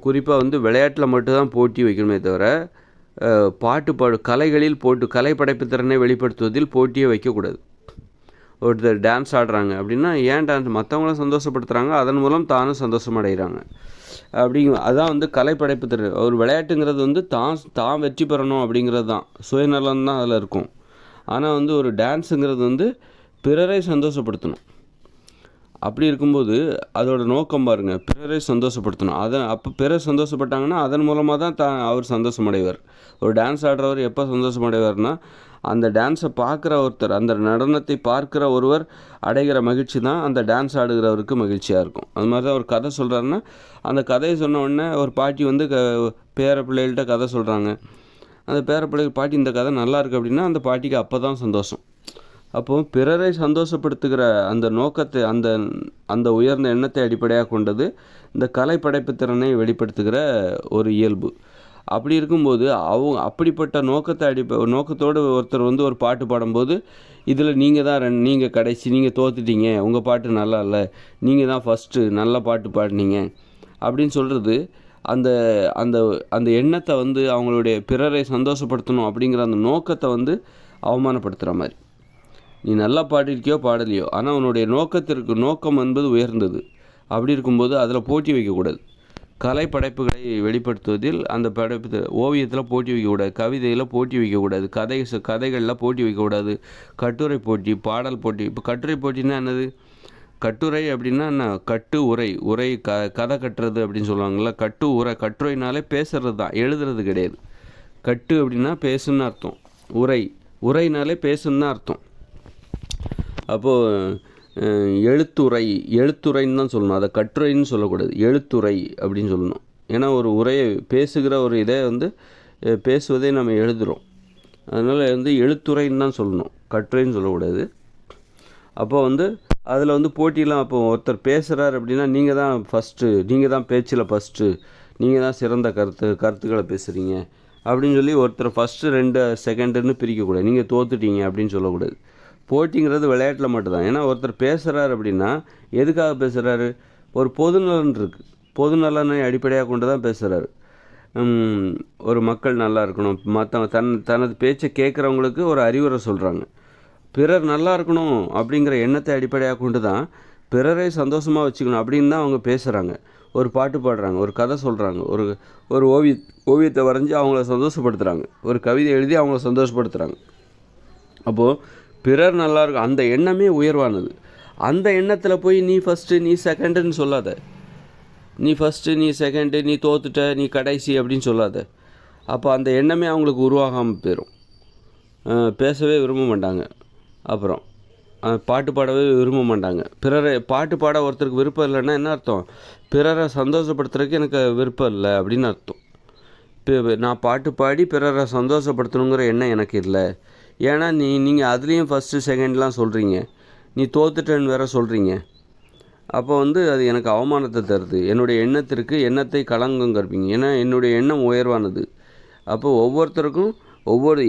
Speaker 1: குறிப்பாக வந்து விளையாட்டில் மட்டும்தான் போட்டி வைக்கணுமே தவிர கலைகளில் கலை படைப்பு திறனை வெளிப்படுத்துவதில் போட்டியை வைக்கக்கூடாது. ஒருத்தர் டான்ஸ் ஆடுறாங்க அப்படின்னா ஏன் மற்றவங்களும் சந்தோஷப்படுத்துகிறாங்க, அதன் மூலம் தானும் சந்தோஷம் அடைகிறாங்க அதான் வந்து கலை படைப்பு திறன். ஒரு விளையாட்டுங்கிறது வந்து தான் வெற்றி பெறணும் அப்படிங்கிறது தான், சுயநலம் தான் அதில் இருக்கும். ஆனால் வந்து ஒரு டான்ஸுங்கிறது வந்து பிறரை சந்தோஷப்படுத்தணும். அப்படி இருக்கும்போது அதோட நோக்கம் பாருங்கள், பிறரை சந்தோஷப்படுத்தணும். அப்போ பிறர் சந்தோஷப்பட்டாங்கன்னா அதன் மூலமாக தான் அவர் சந்தோஷம் அடைவார். ஒரு டான்ஸ் ஆடுறவர் எப்போ சந்தோஷம் அடைவார்னா அந்த டான்ஸை பார்க்குற ஒருத்தர், அந்த நடனத்தை பார்க்குற ஒருவர் அடைகிற மகிழ்ச்சி தான் அந்த டான்ஸ் ஆடுகிறவருக்கு மகிழ்ச்சியாக இருக்கும். அது மாதிரி தான் ஒரு கதை சொல்கிறாருன்னா அந்த கதையை சொன்ன உடனே ஒரு பாட்டி வந்து பேர பிள்ளைகள்கிட்ட கதை சொல்கிறாங்க. அந்த பேர பிள்ளைகள் பாட்டி இந்த கதை நல்லா இருக்குது அப்படின்னா அந்த பாட்டிக்கு அப்போ தான் சந்தோஷம். அப்போது பிறரை சந்தோஷப்படுத்துகிற அந்த நோக்கத்தை அந்த உயர்ந்த எண்ணத்தை அடிப்படையாக கொண்டது இந்த கலை படைப்பு திறனை வெளிப்படுத்துகிற ஒரு இயல்பு. அப்படி இருக்கும்போது அப்படிப்பட்ட நோக்கத்தோடு ஒருத்தர் வந்து ஒரு பாட்டு பாடும்போது இதில் நீங்கள் கடைசி, நீங்கள் தோத்துட்டீங்க, உங்கள் பாட்டு நல்லா இல்லை, நீங்கள் தான் ஃபஸ்ட்டு நல்ல பாட்டு பாடினீங்க அப்படின்னு சொல்கிறது அந்த அந்த அந்த எண்ணத்தை வந்து அவங்களுடைய பிறரை சந்தோஷப்படுத்தணும் அப்படிங்கிற அந்த நோக்கத்தை வந்து அவமானப்படுத்துகிற மாதிரி. நீ நல்லா பாடியிருக்கியோ பாடலையோ, ஆனால் உன்னுடைய நோக்கம் என்பது உயர்ந்தது. அப்படி இருக்கும்போது அதில் போட்டி வைக்கக்கூடாது. கலை படைப்புகளை வெளிப்படுத்துவதில் அந்த ஓவியத்தில் போட்டி வைக்கக்கூடாது, கவிதையில் போட்டி வைக்கக்கூடாது, கதைகளில் போட்டி வைக்கக்கூடாது, கட்டுரை போட்டி, பாடல் போட்டி. இப்போ கட்டுரை போட்டின்னா என்னது? கட்டுரை அப்படின்னா என்ன? உரை கதை கட்டுறது அப்படின்னு சொல்லுவாங்கள்ல. கட்டுரைனாலே பேசுறது தான், எழுதுறது கிடையாது. கட்டு அப்படின்னா பேசுன்னு அர்த்தம். உரைனாலே பேசுன்னு தான் அர்த்தம். அப்போது எழுத்துரைன்னு தான் சொல்லணும், அதை கட்டுரைன்னு சொல்லக்கூடாது, எழுத்துரை அப்படின்னு சொல்லணும். ஏன்னா ஒரு உரையை பேசுகிற ஒரு இதை பேசுவதை நம்ம எழுதுகிறோம். அதனால் எழுத்துரைன்னு தான் சொல்லணும், கட்டுரைன்னு சொல்லக்கூடாது. அப்போ அதில் போட்டியெலாம், அப்போ ஒருத்தர் பேசுகிறார் அப்படின்னா நீங்கள் தான் ஃபஸ்ட்டு, நீங்கள் தான் பேச்சில் ஃபஸ்ட்டு, நீங்கள் தான் சிறந்த கருத்துக்களை பேசுகிறீங்க அப்படின்னு சொல்லி ஒருத்தர் ஃபஸ்ட்டு 2 செகண்டுன்னு பிரிக்கக்கூடாது. நீங்கள் தோத்துட்டீங்க அப்படின்னு சொல்லக்கூடாது. போட்டிங்கிறது விளையாட்டில் மட்டும்தான். ஏன்னா ஒருத்தர் பேசுகிறார் அப்படின்னா எதுக்காக பேசுகிறாரு? ஒரு பொதுநலன் இருக்குது, பொதுநலனை அடிப்படையாக கொண்டு தான் பேசுகிறாரு. ஒரு மக்கள் நல்லா இருக்கணும், மற்றவங்க தனது பேச்சை கேட்குறவங்களுக்கு ஒரு அறிவுரை சொல்கிறாங்க. பிறர் நல்லா இருக்கணும் அப்படிங்கிற எண்ணத்தை அடிப்படையாக கொண்டு தான் பிறரை சந்தோஷமாக வச்சுக்கணும் அப்படின்னு தான் அவங்க பேசுகிறாங்க. ஒரு பாட்டு பாடுறாங்க, ஒரு கதை சொல்கிறாங்க, ஒரு ஓவியத்தை வரைஞ்சி அவங்கள சந்தோஷப்படுத்துகிறாங்க, ஒரு கவிதை எழுதி அவங்கள சந்தோஷப்படுத்துகிறாங்க. அப்போது பிறர் நல்லா இருக்கும், அந்த எண்ணமே உயர்வானது. அந்த எண்ணத்தில் போய் நீ ஃபஸ்ட்டு நீ செகண்டுன்னு சொல்லாத, நீ ஃபஸ்ட்டு நீ செகண்டு, நீ தோத்துட்ட, நீ கடைசி அப்படின்னு சொல்லாத. அப்போ அந்த எண்ணமே அவங்களுக்கு உருவாகாமல் போயிடும். பேசவே விரும்ப மாட்டாங்க, அப்புறம் பாட்டு பாடவே விரும்ப மாட்டாங்க. பாட்டு பாட ஒருத்தருக்கு விருப்பம் இல்லைன்னா என்ன அர்த்தம்? பிறரை சந்தோஷப்படுத்துறதுக்கு எனக்கு விருப்பம் இல்லை அப்படின்னு அர்த்தம். நான் பாட்டு பாடி பிறரை சந்தோஷப்படுத்தணுங்கிற எண்ணம் எனக்கு இல்லை. ஏன்னா நீங்கள் அதுலேயும் ஃபஸ்ட்டு செகண்ட்லாம் சொல்கிறீங்க, நீ தோத்துட்டேன்னு வேற சொல்கிறீங்க. அப்போ அது எனக்கு அவமானத்தை தருது. என்னுடைய எண்ணத்தை களங்கம் கற்பிங்க. ஏன்னா என்னுடைய எண்ணம் உயர்வானது. அப்போ ஒவ்வொருத்தருக்கும்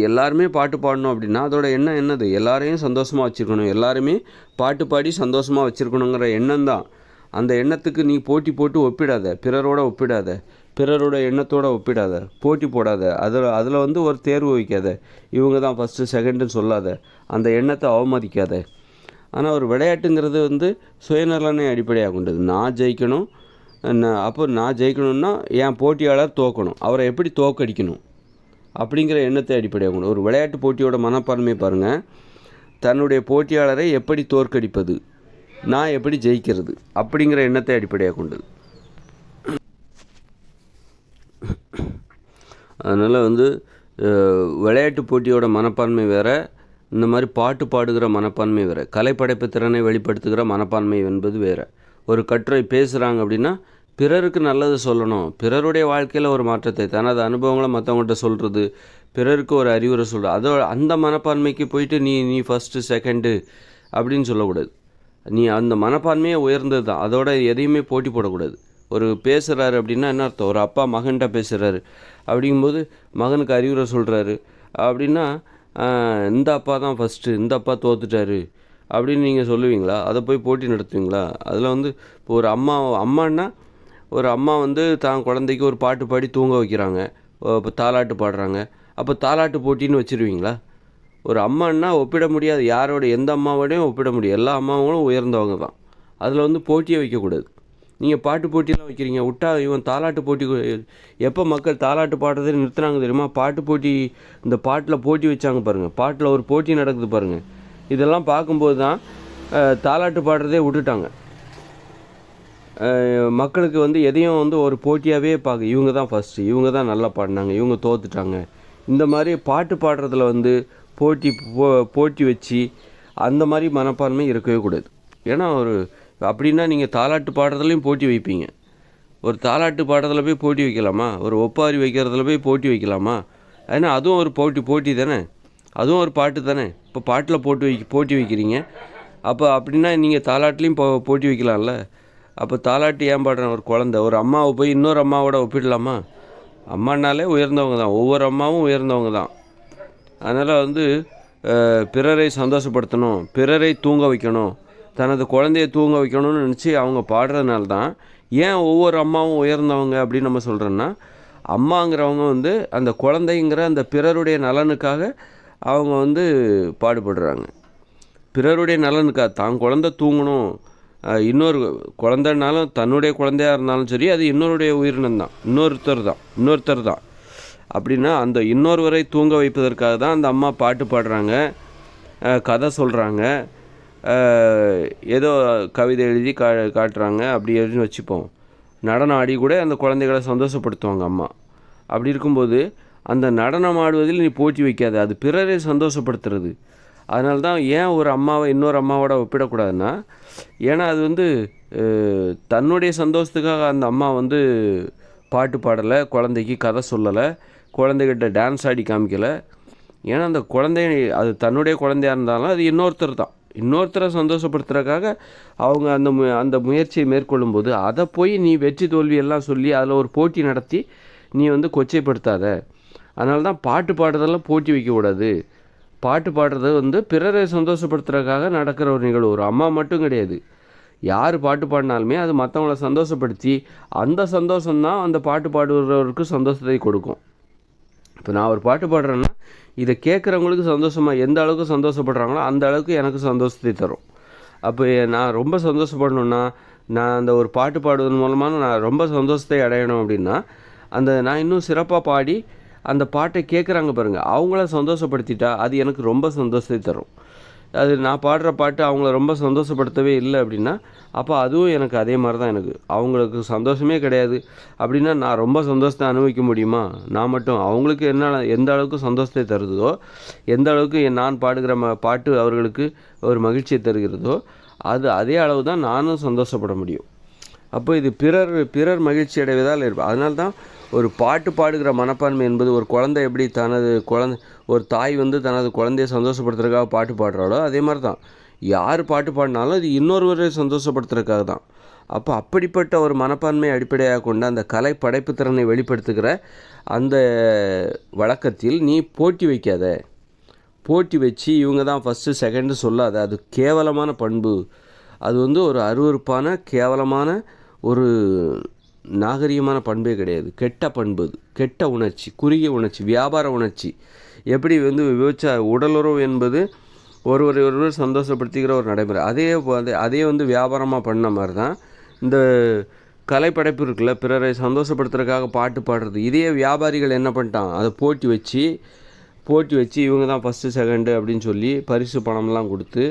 Speaker 1: எல்லாருமே பாட்டு பாடணும் அப்படின்னா அதோட எண்ணம் என்னது? எல்லாரையும் சந்தோஷமாக வச்சுருக்கணும், எல்லாருமே பாட்டு பாடி சந்தோஷமாக வச்சுருக்கணுங்கிற எண்ணம் தான். அந்த எண்ணத்துக்கு நீ போட்டி போட்டு ஒப்பிடாத, பிறரோட எண்ணத்தோடு ஒப்பிடாத, போட்டி போடாத, அதில் ஒரு தேர்வு வைக்காத, இவங்க தான் ஃபஸ்ட்டு செகண்டுன்னு சொல்லாத, அந்த எண்ணத்தை அவமதிக்காத. ஆனால் ஒரு விளையாட்டுங்கிறது சுயநலனை அடிப்படையாக கொண்டது. நான் ஜெயிக்கணும், அப்போ நான் ஜெயிக்கணும்னா என் போட்டியாளர் தோக்கணும், அவரை எப்படி தோக்கடிக்கணும் அப்படிங்கிற எண்ணத்தை அடிப்படையாக கொண்டு ஒரு விளையாட்டு போட்டியோட மனப்பான்மை பாருங்கள். தன்னுடைய போட்டியாளரை எப்படி தோற்கடிப்பது, நான் எப்படி ஜெயிக்கிறது அப்படிங்கிற எண்ணத்தை அடிப்படையாக கொண்டது. அதனால் விளையாட்டு போட்டியோட மனப்பான்மை வேறு, இந்த மாதிரி பாட்டு பாடுகிற மனப்பான்மை வேறு, கலைப்படைப்பு திறனை வெளிப்படுத்துகிற மனப்பான்மை என்பது வேறு. ஒரு கட்டுரை பேசுகிறாங்க அப்படின்னா பிறருக்கு நல்லது சொல்லணும், பிறருடைய வாழ்க்கையில் ஒரு மாற்றத்தை, தனது அனுபவங்களை மற்றவங்கள்ட்ட சொல்கிறது, பிறருக்கு ஒரு அறிவுரை சொல்கிறது, அந்த மனப்பான்மைக்கு போயிட்டு நீ ஃபஸ்ட்டு செகண்டு அப்படின்னு சொல்லக்கூடாது. நீ அந்த மனப்பான்மையே உயர்ந்தது தான், அதோட எதையுமே போட்டி போடக்கூடாது. ஒரு பேசுகிறாரு அப்படின்னா என்ன அர்த்தம்? ஒரு அப்பா மகன்கிட்ட பேசுகிறாரு அப்படிங்கும்போது மகனுக்கு அறிவுரை சொல்கிறாரு அப்படின்னா இந்த அப்பா தான் ஃபஸ்ட்டு, இந்த அப்பா தோத்துட்டாரு அப்படின்னு நீங்கள் சொல்லுவீங்களா? அதை போய் போட்டி நடத்துவீங்களா? அதில் இப்போ ஒரு அம்மான்னா ஒரு அம்மா தான் குழந்தைக்கு ஒரு பாட்டு பாடி தூங்க வைக்கிறாங்க, இப்போ தாலாட்டு பாடுறாங்க, அப்போ தாலாட்டு போட்டின்னு வச்சுருவீங்களா? ஒரு அம்மான்னா ஒப்பிட முடியாது, எந்த அம்மாவோடையும் ஒப்பிட முடியாது, எல்லா அம்மாவும் உயர்ந்தவங்க தான். அதில் போட்டியை வைக்கக்கூடாது. நீங்கள் பாட்டு போட்டியெல்லாம் வைக்கிறீங்க, இவன் தாலாட்டு போட்டி. எப்போ மக்கள் தாலாட்டு பாடுறதே நிறுத்துனாங்க தெரியுமா? பாட்டு போட்டி, இந்த பாட்டில் போட்டி வச்சாங்க பாருங்கள், பாட்டில் ஒரு போட்டி நடக்குது பாருங்கள். இதெல்லாம் பார்க்கும்போது தான் தாலாட்டு பாடுறதே விட்டுட்டாங்க. மக்களுக்கு எதையும் ஒரு போட்டியாகவே இவங்க தான் ஃபஸ்ட்டு, இவங்க தான் நல்லா பாடினாங்க, இவங்க தோத்துட்டாங்க. இந்த மாதிரி பாட்டு பாடுறதுல போட்டி வச்சு அந்த மாதிரி மனப்பான்மை இருக்கவே கூடாது. ஏன்னா அப்படின்னா நீங்கள் தாலாட்டு பாடுறதுலையும் போட்டி வைப்பீங்க. ஒரு தாலாட்டு பாடுறதுல போய் போட்டி வைக்கலாமா? ஒரு ஒப்பாரி வைக்கிறதுல போய் போட்டி வைக்கலாமா? ஏன்னா அதுவும் ஒரு போட்டி தானே, அதுவும் ஒரு பாட்டு தானே. இப்போ பாட்டில் போட்டி வைக்கிறீங்க, அப்போ அப்படின்னா நீங்கள் தாலாட்டுலேயும் போட்டி வைக்கலாம்ல. அப்போ தாலாட்டு ஏன் பாடுறேன்? ஒரு குழந்தை, ஒரு அம்மாவை போய் இன்னொரு அம்மாவோட ஒப்பிடலாமா? அம்மானாலே உயர்ந்தவங்க தான், ஒவ்வொரு அம்மாவும் உயர்ந்தவங்க தான். அதனால் பிறரை சந்தோஷப்படுத்தணும், பிறரை தூங்க வைக்கணும், தனது குழந்தையை தூங்க வைக்கணும்னு நினச்சி அவங்க பாடுறதுனால தான் ஏன் ஒவ்வொரு அம்மாவும் உயர்ந்தவங்க அப்படின்னு நம்ம சொல்கிறோன்னா, அம்மாங்கிறவங்க அந்த குழந்தைங்கிற அந்த பிறருடைய நலனுக்காக அவங்க வந்து பாடுபடுறாங்க. பிறருடைய நலனுக்காக தான் குழந்தை தூங்கணும், இன்னொரு குழந்தைனாலும் தன்னுடைய குழந்தையாக இருந்தாலும் சரி, அது இன்னொருடைய உயிரினம் தான், இன்னொருத்தர் தான். அப்படின்னா அந்த இன்னொருவரை தூங்க வைப்பதற்காக தான் அந்த அம்மா பாட்டு பாடுறாங்க, கதை சொல்கிறாங்க, ஏதோ கவிதை எழுதி காட்டுறாங்க. அப்படி எழுதி வச்சுப்போம். நடனம் ஆடி கூட அந்த குழந்தைகளை சந்தோஷப்படுத்துவாங்க அம்மா. அப்படி இருக்கும்போது அந்த நடனம் ஆடுவதில் நீ போட்டி வைக்காது, அது பிறரை சந்தோஷப்படுத்துறது. அதனால தான் ஏன் ஒரு அம்மாவை இன்னொரு அம்மாவோட ஒப்பிடக்கூடாதுன்னா, ஏன்னா அது வந்து தன்னுடைய சந்தோஷத்துக்காக அந்த அம்மா வந்து பாட்டு பாடலை, குழந்தைக்கு கதை சொல்லலை, குழந்தைகிட்ட டான்ஸ் ஆடி காமிக்கலை. ஏன்னா அந்த குழந்தை அது தன்னுடைய குழந்தையாக இருந்தாலும் அது இன்னொருத்தரை சந்தோஷப்படுத்துறதுக்காக அவங்க அந்த முயற்சியை மேற்கொள்ளும்போது அதை போய் நீ வெற்றி தோல்வியெல்லாம் சொல்லி அதில் ஒரு போட்டி நடத்தி நீ வந்து கொச்சைப்படுத்தாத. அதனால தான் பாட்டு பாடுறதெல்லாம் போட்டி வைக்கக்கூடாது. பாட்டு பாடுறது வந்து பிறரை சந்தோஷப்படுத்துறதுக்காக நடக்கிற ஒரு நிகழ்வு. ஒரு அம்மா மட்டும் கிடையாது, யார் பாட்டு பாடினாலுமே அது மற்றவங்கள சந்தோஷப்படுத்தி அந்த சந்தோஷம்தான் அந்த பாட்டு பாடுறவருக்கு சந்தோஷத்தை கொடுக்கும். இப்போ நான் ஒரு பாட்டு பாடுறேன்னா இதை கேட்குறவங்களுக்கு சந்தோஷமாக எந்த அளவுக்கு சந்தோஷப்படுறாங்களோ அந்த அளவுக்கு எனக்கு சந்தோஷத்தை தரும். அப்போ நான் ரொம்ப சந்தோஷப்படணுன்னா, நான் அந்த ஒரு பாட்டு பாடுவதன் மூலமாக நான் ரொம்ப சந்தோஷத்தை அடையணும் அப்படின்னா, நான் இன்னும் சிறப்பாக பாடி அந்த பாட்டை கேட்குறாங்க பாருங்கள், அவங்கள சந்தோஷப்படுத்திட்டா அது எனக்கு ரொம்ப சந்தோஷத்தை தரும். அது நான் பாடுற பாட்டு அவங்கள ரொம்ப சந்தோஷப்படுத்தவே இல்லை அப்படின்னா, அப்போ அதுவும் எனக்கு அதே மாதிரி தான். எனக்கு அவங்களுக்கு சந்தோஷமே கிடையாது அப்படின்னா நான் ரொம்ப சந்தோஷத்தை அனுபவிக்க முடியுமா? நான் மட்டும் அவங்களுக்கு எந்த அளவுக்கு சந்தோஷத்தை தருதோ, எந்த அளவுக்கு நான் பாடுகிற பாட்டு அவர்களுக்கு ஒரு மகிழ்ச்சியை தருகிறதோ, அதே அளவு தான் நானும் சந்தோஷப்பட முடியும். அப்போ இது பிறர் மகிழ்ச்சி அடைவதால் இருப்பேன். அதனால தான் ஒரு பாட்டு பாடுகிற மனப்பான்மை என்பது, ஒரு குழந்தை எப்படி ஒரு தாய் வந்து தனது குழந்தையை சந்தோஷப்படுத்துறதுக்காக பாட்டு பாடுறாளோ அதே மாதிரி தான் யார் பாட்டு பாடினாலும் அது இன்னொருவரை சந்தோஷப்படுத்துறதுக்காக தான். அப்போ அப்படிப்பட்ட ஒரு மனப்பான்மை அடிப்படையாக கொண்ட அந்த கலை படைப்பு திறனை வெளிப்படுத்துகிற அந்த வழக்கத்தில் நீ போட்டி வைக்காத. போட்டி வச்சு இவங்க தான் ஃபஸ்ட்டு செகண்டு சொல்லாத. அது கேவலமான பண்பு. அது வந்து ஒரு அருவருப்பான கேவலமான ஒரு நாகரிகமான பண்பே கிடையாது. கெட்ட பண்பு, அதெட்ட உணர்ச்சி, குறுகிய உணர்ச்சி, வியாபார உணர்ச்சி. எப்படி வந்து உடலுறவு என்பது ஒருவர் சந்தோஷப்படுத்திக்கிற ஒரு நடைமுறை, அதே வந்து வியாபாரமாக பண்ண மாதிரி தான் இந்த கலைப்படைப்பு இருக்குல்ல, பிறரை சந்தோஷப்படுத்துறதுக்காக பாட்டு பாடுறது. இதே வியாபாரிகள் என்ன பண்ணிட்டான், அதை போட்டி வச்சு இவங்க தான் ஃபஸ்ட்டு செகண்டு அப்படின்னு சொல்லி பரிசு பணம்லாம் கொடுத்து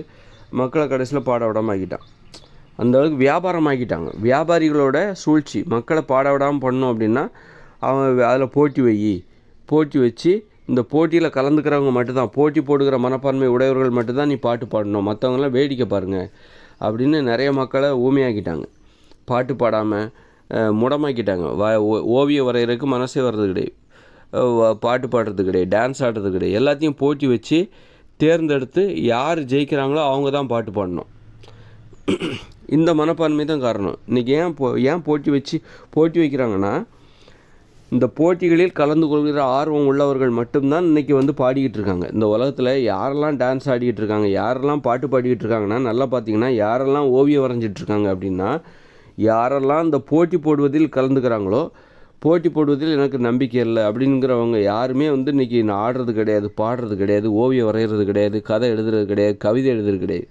Speaker 1: மக்களை கடைசியில் பாட விடாமல் ஆக்கிட்டான். அந்த அளவுக்கு வியாபாரம் ஆக்கிட்டாங்க. வியாபாரிகளோட சூழ்ச்சி. மக்களை பாட விடாமல் பண்ணோம் அப்படின்னா அவன் அதில் போட்டி வச்சு இந்த போட்டியில் கலந்துக்கிறவங்க மட்டும்தான், போட்டி போடுகிற மனப்பான்மை உடையவர்கள் மட்டும்தான் நீ பாட்டு பாடணும், மற்றவங்களாம் வேடிக்கை பாருங்கள் அப்படின்னு நிறைய மக்களை ஊமையாக்கிட்டாங்க. பாட்டு பாடாமல் முடமாக்கிட்டாங்க. ஓவியம் வரைகிறதுக்கு மனசே வர்றது கிடையாது, பாட்டு பாடுறது கிடையாது, டான்ஸ் ஆடுறது கிடையாது. எல்லாத்தையும் போட்டி வச்சு தேர்ந்தெடுத்து யார் ஜெயிக்கிறாங்களோ அவங்க தான் பாட்டு பாடணும். இந்த மனப்பான்மை தான் காரணம். இன்றைக்கி ஏன் போட்டி வைக்கிறாங்கன்னா, இந்த போட்டிகளில் கலந்து கொள்கிற ஆர்வம் உள்ளவர்கள் மட்டும்தான் இன்றைக்கி வந்து பாடிக்கிட்டு இருக்காங்க. இந்த உலகத்தில் யாரெல்லாம் டான்ஸ் ஆடிக்கிட்டு இருக்காங்க, யாரெல்லாம் பாட்டு பாடிக்கிட்டு இருக்காங்கன்னா, நல்லா பார்த்தீங்கன்னா யாரெல்லாம் ஓவியம் வரைஞ்சிட்ருக்காங்க அப்படின்னா, யாரெல்லாம் இந்த போட்டி போடுவதில் கலந்துக்கிறாங்களோ, போட்டி போடுவதில் எனக்கு நம்பிக்கை இல்லை அப்படிங்கிறவங்க யாருமே வந்து இன்றைக்கி ஆடுறது கிடையாது, பாடுறது கிடையாது, ஓவியம் வரைகிறது கிடையாது, கதை எழுதுறது கிடையாது, கவிதை எழுதுறது கிடையாது.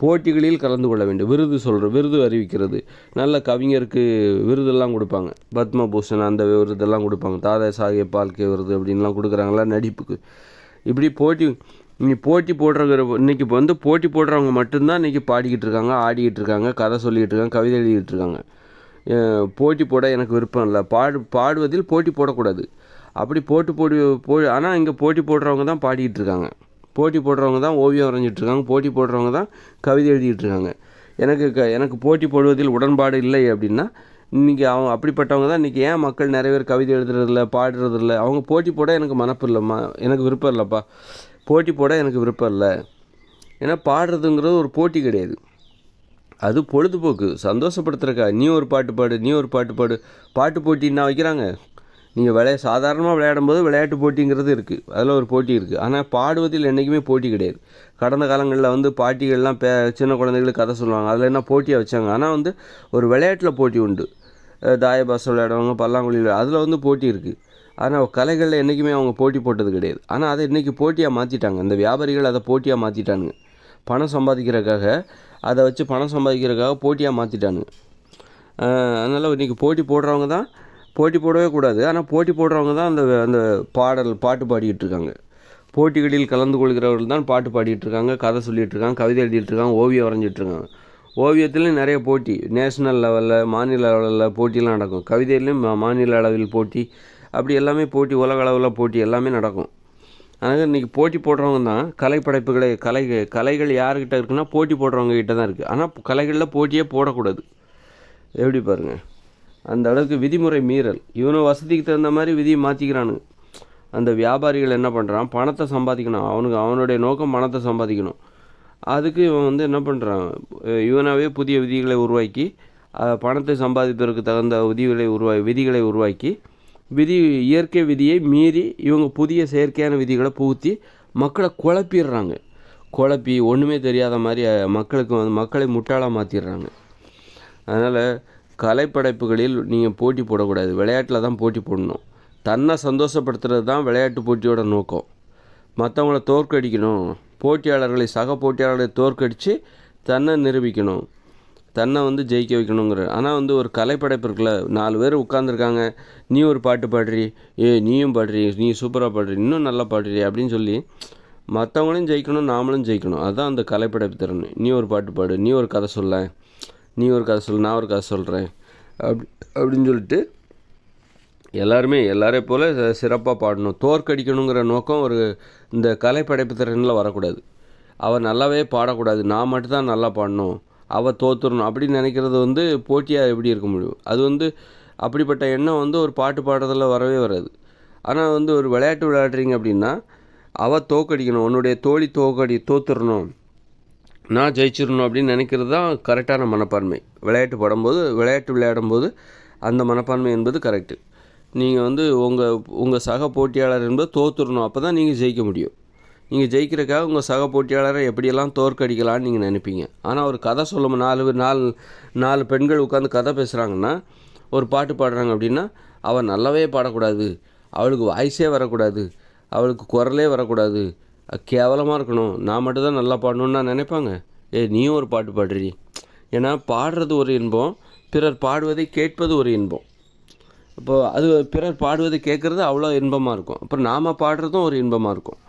Speaker 1: போட்டிகளில் கலந்து கொள்ள வேண்டும். விருது அறிவிக்கிறது, நல்ல கவிஞருக்கு விருதெல்லாம் கொடுப்பாங்க, பத்மபூஷன் அந்த விருதெல்லாம் கொடுப்பாங்க, தாதா சாஹேப் பால்கே விருது அப்படின்லாம் கொடுக்குறாங்களா நடிப்புக்கு. இப்படி போட்டி போடுற இன்றைக்கி வந்து போட்டி போடுறவங்க மட்டும்தான் இன்றைக்கி பாடிக்கிட்டு இருக்காங்க, ஆடிக்கிட்டு இருக்காங்க, கதை சொல்லிக்கிட்டு இருக்காங்க, கவிதை எழுதிக்கிட்டு இருக்காங்க. போட்டி போட எனக்கு விருப்பம் இல்லை, பாடுவதில் போட்டி போடக்கூடாது. அப்படி ஆனால் இங்கே போட்டி போடுறவங்க தான் பாடிக்கிட்டு இருக்காங்க, போட்டி போடுறவங்க தான் ஓவியம் வரைஞ்சிட்ருக்காங்க, போட்டி போடுறவங்க தான் கவிதை எழுதிக்கிட்டு இருக்காங்க. எனக்கு போட்டி போடுவதில் உடன்பாடு இல்லை அப்படின்னா இன்றைக்கி அப்படிப்பட்டவங்க தான் இன்றைக்கி ஏன் மக்கள் நிறைய பேர் கவிதை எழுதுறதில்ல, பாடுறதில்ல. அவங்க போட்டி போட எனக்கு விருப்பம் இல்லைப்பா, போட்டி போட எனக்கு விருப்பம் இல்லை. ஏன்னா பாடுறதுங்கிறது ஒரு போட்டி கிடையாது, அது பொழுதுபோக்கு, சந்தோஷப்படுத்துறக்கா. நீ ஒரு பாட்டு பாடு, பாட்டு போட்டின்னா வைக்கிறாங்க. நீங்கள் சாதாரணமாக விளையாடும்போது விளையாட்டு போட்டிங்கிறது இருக்குது, அதில் ஒரு போட்டி இருக்குது. ஆனால் பாடுவதில் என்றைக்குமே போட்டி கிடையாது. கடந்த காலங்களில் வந்து பாட்டிகள்லாம் சின்ன குழந்தைகளுக்கு கதை சொல்லுவாங்க, அதில் என்ன போட்டியாக வச்சாங்க. ஆனால் வந்து ஒரு விளையாட்டில் போட்டி உண்டு. தாயபாசம் விளையாடுவாங்க, பல்லாங்குழி அதில் வந்து போட்டி இருக்குது. ஆனால் கலைகளில் என்றைக்குமே அவங்க போட்டி போட்டது கிடையாது. ஆனால் அதை இன்றைக்கி போட்டியாக மாற்றிட்டாங்க. இந்த வியாபாரிகள் அதை போட்டியாக மாற்றிட்டானுங்க. பணம் சம்பாதிக்கிறதுக்காக, அதை வச்சு பணம் சம்பாதிக்கிறதுக்காக போட்டியாக மாற்றிட்டானுங்க. அதனால் இன்றைக்கி போட்டி போடுறவங்க தான், போட்டி போடவே கூடாது, ஆனால் போட்டி போடுறவங்க தான் அந்த அந்த பாட்டு பாடிக்கிட்டு இருக்காங்க. போட்டிகளில் கலந்து கொள்கிறவர்கள் தான் பாட்டு பாடிட்டு இருக்காங்க, கதை சொல்லிகிட்டு இருக்காங்க, கவிதை எழுதிட்டு இருக்காங்க, ஓவியம் வரைஞ்சிட்ருக்காங்க. ஓவியத்துலேயும் நிறைய போட்டி, நேஷ்னல் லெவலில், மாநில லெவலில் போட்டிலாம் நடக்கும். கவிதையிலையும் மாநில அளவில் போட்டி, அப்படி எல்லாமே போட்டி, உலக அளவில் போட்டி எல்லாமே நடக்கும். அதனால் இன்றைக்கி போட்டி போடுறவங்க தான் கலைப்படைப்புகளை கலைகள் யார்கிட்ட இருக்குன்னா போட்டி போடுறவங்க கிட்ட தான் இருக்குது. ஆனால் கலைகளில் போட்டியே போடக்கூடாது. எப்படி பாருங்கள், அந்த அளவுக்கு விதிமுறை மீறல். இவனும் வசதிக்கு தகுந்த மாதிரி விதியை மாற்றிக்கிறானுங்க. அந்த வியாபாரிகள் என்ன பண்ணுறான், பணத்தை சம்பாதிக்கணும். அவனுடைய நோக்கம் பணத்தை சம்பாதிக்கணும். அதுக்கு இவன் என்ன பண்ணுறான், இவனாகவே புதிய விதிகளை உருவாக்கி, பணத்தை சம்பாதிப்பதற்கு தகுந்த விதிகளை உருவாக்கி, இயற்கை விதியை மீறி இவங்க புதிய செயற்கையான விதிகளை புகுத்தி மக்களை குழப்பிடுறாங்க. குழப்பி ஒன்றுமே தெரியாத மாதிரி மக்களை முட்டாளாக மாற்றிடுறாங்க. அதனால் கலைப்படைப்புகளில் நீங்கள் போட்டி போடக்கூடாது. விளையாட்டில் தான் போட்டி போடணும். தன்னை சந்தோஷப்படுத்துறது தான் விளையாட்டு போட்டியோட நோக்கம். மற்றவங்கள தோற்கடிக்கணும், சக போட்டியாளர்களை தோற்கடித்து தன்னை நிரூபிக்கணும், தன்னை ஜெயிக்க வைக்கணுங்கிற. ஆனால் ஒரு கலைப்படைப்பு இருக்குல்ல, 4 பேர் உட்காந்துருக்காங்க, நீ ஒரு பாட்டு பாடுறி, நீயும் பாடுறி, நீ சூப்பராக பாடுறி, இன்னும் நல்லா பாடுறி அப்படின்னு சொல்லி மற்றவங்களையும் ஜெயிக்கணும், நாமளும் ஜெயிக்கணும். அதுதான் அந்த கலைப்படைப்பு திறன். நீ ஒரு பாட்டு பாடு, நீ ஒரு கதை சொல்ல, நான் ஒரு கதை சொல்கிறேன் அப்படின்னு சொல்லிட்டு எல்லாரையும் போல் சிறப்பாக பாடணும். தோற்கடிக்கணுங்கிற நோக்கம் இந்த கலைப்படைப்பு திறனில் வரக்கூடாது. அவள் நல்லாவே பாடக்கூடாது, நான் மட்டும்தான் நல்லா பாடணும், அவள் தோற்றுடணும் அப்படின்னு நினைக்கிறது போட்டியாக எப்படி இருக்க முடியும்? அது அப்படிப்பட்ட எண்ணம் ஒரு பாட்டு பாடுறதில் வரவே வராது. ஆனால் ஒரு விளையாட்டு விளையாடுறீங்க அப்படின்னா அவள் தோற்கடிக்கணும், உன்னுடைய தோழி தோற்றுடணும், நான் ஜெயிச்சிடணும் அப்படின்னு நினைக்கிறது தான் கரெக்டான மனப்பான்மை. விளையாட்டு விளையாடும்போது அந்த மனப்பான்மை என்பது கரெக்டு. நீங்கள் உங்கள் சக போட்டியாளர் என்பது தோற்றுடணும், அப்போ தான் நீங்கள் ஜெயிக்க முடியும். நீங்கள் ஜெயிக்கிறதுக்காக உங்கள் சக போட்டியாளரை எப்படியெல்லாம் தோற்கடிக்கலான்னு நீங்கள் நினைப்பீங்க. ஆனால் ஒரு கதை சொல்லும், நாலு பெண்கள் உட்காந்து கதை பேசுகிறாங்கன்னா, ஒரு பாட்டு பாடுறாங்க அப்படின்னா, அவள் நல்லாவே பாடக்கூடாது, அவளுக்கு வாய்ஸே வரக்கூடாது, அவளுக்கு குரலே வரக்கூடாது, கேவலமாக இருக்கணும், நான் மட்டும்தான் நல்லா பாடணுன்னு நான் நினைப்பாங்க. நீயும் ஒரு பாட்டு பாடுறீ. ஏன்னா பாடுறது ஒரு இன்பம், பிறர் பாடுவதை கேட்பது ஒரு இன்பம். அப்போது பிறர் பாடுவதை கேட்குறது அவ்வளோ இன்பமாக இருக்கும். அப்புறம் நாம் பாடுறதும் ஒரு இன்பமாக இருக்கும்.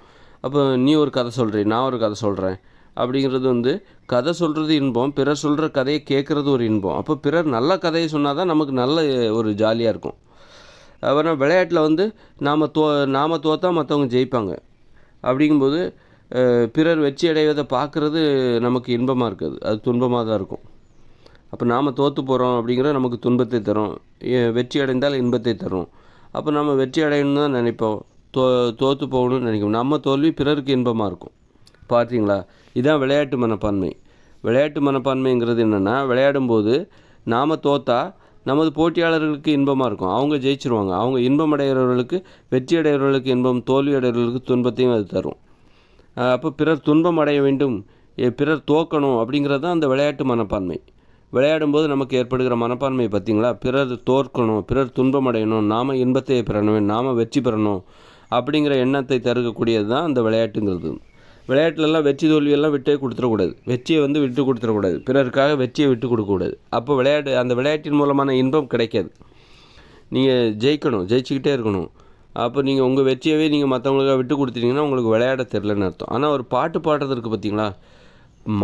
Speaker 1: அப்போ நீ ஒரு கதை சொல்கிறீ, நான் ஒரு கதை சொல்கிறேன் அப்படிங்கிறது கதை சொல்கிறது இன்பம், பிறர் சொல்கிற கதையை கேட்குறது ஒரு இன்பம். அப்போ பிறர் நல்ல கதையை சொன்னால் தான் நமக்கு நல்ல ஒரு ஜாலியாக இருக்கும். அப்புறம் விளையாட்டில் நாம் தோற்றா மற்றவங்க ஜெயிப்பாங்க. அப்படிங்கும்போது பிறர் வெற்றி அடைவதை பார்க்குறது நமக்கு இன்பமாக இருக்காது, அது துன்பமாக தான் இருக்கும். அப்போ நாம் தோற்று போகிறோம் அப்படிங்கிறது நமக்கு துன்பத்தை தரும், வெற்றி அடைந்தால் இன்பத்தை தரும். அப்போ நம்ம வெற்றி அடையணும்னு தான் நினைப்போம், தோற்று போகணும்னு நினைக்கும். நம்ம தோல்வி பிறருக்கு இன்பமாக இருக்கும். பார்த்தீங்களா, இதுதான் விளையாட்டு மனப்பான்மை. விளையாட்டு மனப்பான்மைங்கிறது என்னென்னா, விளையாடும்போது நாம் தோற்றா நமது போட்டியாளர்களுக்கு இன்பமாக இருக்கும், அவங்க ஜெயிச்சிருவாங்க. அவங்க இன்பம் அடைகிறவர்களுக்கு, வெற்றி அடைகிறவர்களுக்கு இன்பம், தோல்வி அடைகிறவர்களுக்கு துன்பத்தையும் அது தரும். அப்போ பிறர் துன்பம் அடைய வேண்டும், பிறர் தோக்கணும் அப்படிங்கிறது தான் அந்த விளையாட்டு மனப்பான்மை. விளையாடும்போது நமக்கு ஏற்படுகிற மனப்பான்மை பார்த்திங்களா, பிறர் தோற்கணும், பிறர் துன்பம் அடையணும், நாம் இன்பத்தை பெறணும், நாம் வெற்றி பெறணும் அப்படிங்கிற எண்ணத்தை தருக்கக்கூடியது தான் அந்த விளையாட்டுங்கிறது. விளையாட்டுலலாம் வெற்றி தோல்வியெல்லாம் விட்டே கொடுத்துடக்கூடாது, வெற்றியை விட்டு கொடுத்துடக்கூடாது, பிறருக்காக வெற்றியை விட்டு கொடுக்கக்கூடாது. அப்போ அந்த விளையாட்டின் மூலமான இன்பம் கிடைக்காது. நீங்கள் ஜெயிச்சுக்கிட்டே இருக்கணும். அப்போ நீங்கள் உங்கள் வெற்றியவே நீங்கள் மற்றவங்களுக்காக விட்டு கொடுத்துட்டீங்கன்னா உங்களுக்கு விளையாட தெரிலன்னு அர்த்தம். ஆனால் ஒரு பாட்டு பாடுறதுக்கு பார்த்திங்களா,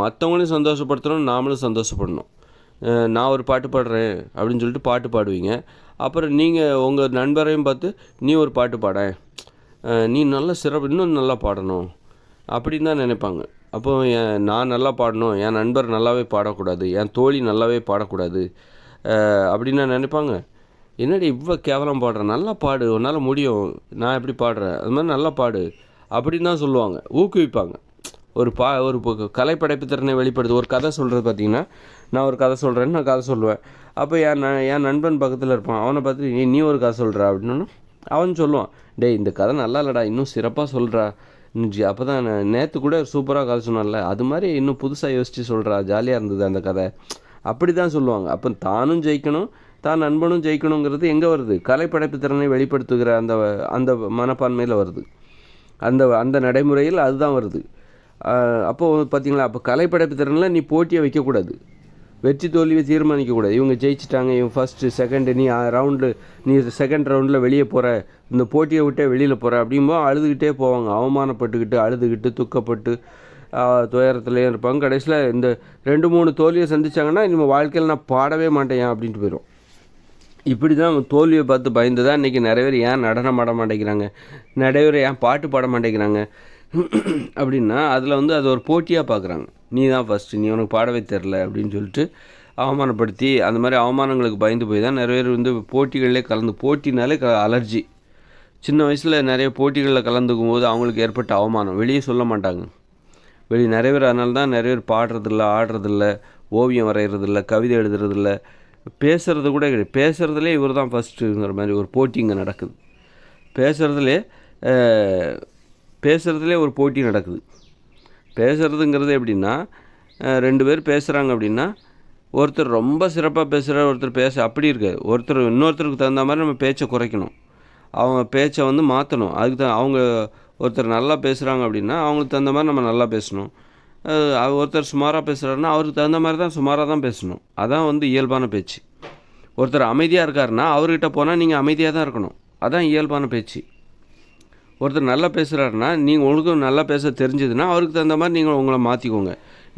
Speaker 1: மற்றவங்களையும் சந்தோஷப்படுத்தணும், நாமளும் சந்தோஷப்படணும். நான் ஒரு பாட்டு பாடுறேன் அப்படின்னு சொல்லிட்டு பாட்டு பாடுவீங்க. அப்புறம் நீங்கள் உங்கள் நண்பரையும் பார்த்து நீ ஒரு பாட்டு பாட, நீ நல்ல இன்னும் நல்லா பாடணும் அப்படின்னு தான் நினைப்பாங்க. அப்போ நான் நல்லா பாடணும், என் நண்பர் நல்லாவே பாடக்கூடாது, என் தோழி நல்லாவே பாடக்கூடாது அப்படின்னு நான் நினைப்பாங்க. என்னடி இவ்வளோ கேவலம் பாடுறேன், நல்லா பாடு, உன்னால் முடியும், நான் எப்படி பாடுறேன் அது மாதிரி நல்லா பாடு அப்படின்னு தான் சொல்லுவாங்க, ஊக்குவிப்பாங்க. ஒரு கலைப்படைப்பு திறனை வெளிப்படுது. ஒரு கதை சொல்கிறது பார்த்திங்கன்னா, நான் ஒரு கதை சொல்கிறேன்னு நான் கதை சொல்லுவேன். அப்போ என் நண்பன் பக்கத்தில் இருப்பான், அவனை பார்த்துட்டு நீ ஒரு கதை சொல்கிறா அப்படின்னு அவன் சொல்லுவான், டேய் இந்த கதை நல்லா இல்லைடா, இன்னும் சிறப்பாக சொல்கிறா, அப்போ தான் நேற்று கூட சூப்பராக கதை சொன்னால, அது மாதிரி இன்னும் புதுசாக யோசித்து சொல்கிறா, ஜாலியாக இருந்தது அந்த கதை அப்படி தான் சொல்லுவாங்க. அப்போ தானும் ஜெயிக்கணும், தான் நண்பனும் ஜெயிக்கணுங்கிறது எங்கே வருது? கலைப்படைப்பு திறனை வெளிப்படுத்துகிற அந்த அந்த மனப்பான்மையில் வருது. அந்த அந்த நடைமுறையில் அதுதான் வருது. அப்போது பார்த்தீங்களா, அப்போ கலைப்படைப்பு திறனில் நீ போட்டியை வைக்கக்கூடாது, வெற்றி தோல்வியை தீர்மானிக்கக்கூடாது. இவங்க ஜெயிச்சிட்டாங்க, இவங்க ஃபஸ்ட்டு செகண்டு, நீ செகண்ட் ரவுண்டில் வெளியே போகிற, இந்த போட்டியை விட்டே வெளியில் போகிற அப்படிங்கும்போது அழுதுகிட்டே போவாங்க. அவமானப்பட்டுக்கிட்டு, அழுதுகிட்டு, துக்கப்பட்டு, துயரத்துலேயே இருப்பாங்க. கடைசியில் இந்த 2-3 தோல்வியை சந்திச்சாங்கன்னா இனிமேல் வாழ்க்கையில் நான் பாடவே மாட்டேன் அப்படின்ட்டு போயிடும். இப்படி தான் தோல்வியை பார்த்து பயந்து தான் இன்றைக்கி நிறைய பேர் ஏன் நடனம் ஆட மாட்டேங்கிறாங்க, நிறைய பேர் ஏன் பாட்டு பாட மாட்டேங்கிறாங்க அப்படின்னா, அதில் அது ஒரு போட்டியாக பார்க்குறாங்க. நீ தான் ஃபஸ்ட்டு, நீ உனக்கு பாடவே தெரில அப்படின்னு சொல்லிட்டு அவமானப்படுத்தி, அந்த மாதிரி அவமானங்களுக்கு பயந்து போய் தான் நிறைய பேர் போட்டிகளிலே போட்டினாலே அலர்ஜி. சின்ன வயசில் நிறைய போட்டிகளில் கலந்துக்கும் போது அவங்களுக்கு ஏற்பட்ட அவமானம் வெளியே சொல்ல மாட்டாங்க. நிறைய பேர் அதனால தான் நிறைய பேர் பாடுறதில்ல, ஆடுறதில்ல, ஓவியம் வரைகிறதில்ல, கவிதை எழுதுறதில்ல, பேசுகிறது கூட கிடையாது. பேசுகிறதுலே இவர் தான் ஃபஸ்ட்டுங்கிற மாதிரி ஒரு போட்டி இங்கே நடக்குது. பேசுகிறதுலே ஒரு போட்டி நடக்குது. பேசுகிறதுங்கிறது எப்படின்னா, 2 பேர் பேசுகிறாங்க அப்படின்னா, ஒருத்தர் ரொம்ப சிறப்பாக பேசுகிறார், ஒருத்தர் அப்படி இருக்காது. இன்னொருத்தருக்கு தகுந்த மாதிரி நம்ம பேச்சை குறைக்கணும், அவங்க பேச்சை மாற்றணும். அதுக்கு தான் ஒருத்தர் நல்லா பேசுகிறாங்க அப்படின்னா அவங்களுக்கு தகுந்த மாதிரி நம்ம நல்லா பேசணும். ஒருத்தர் சுமாராக பேசுகிறாருன்னா அவருக்கு தகுந்த மாதிரி தான் சுமாராக தான் பேசணும். அதான் இயல்பான பேச்சு. ஒருத்தர் அமைதியாக இருக்காருன்னா அவர்கிட்ட போனால் நீங்கள் அமைதியாக தான் இருக்கணும். அதான் இயல்பான பேச்சு. ஒருத்தர் நல்லா பேசுகிறாருன்னா உங்களுக்கும் நல்லா பேச தெரிஞ்சதுன்னா அவருக்கு தகுந்த மாதிரி நீங்கள் உங்களை மாற்றிக்கோங்க.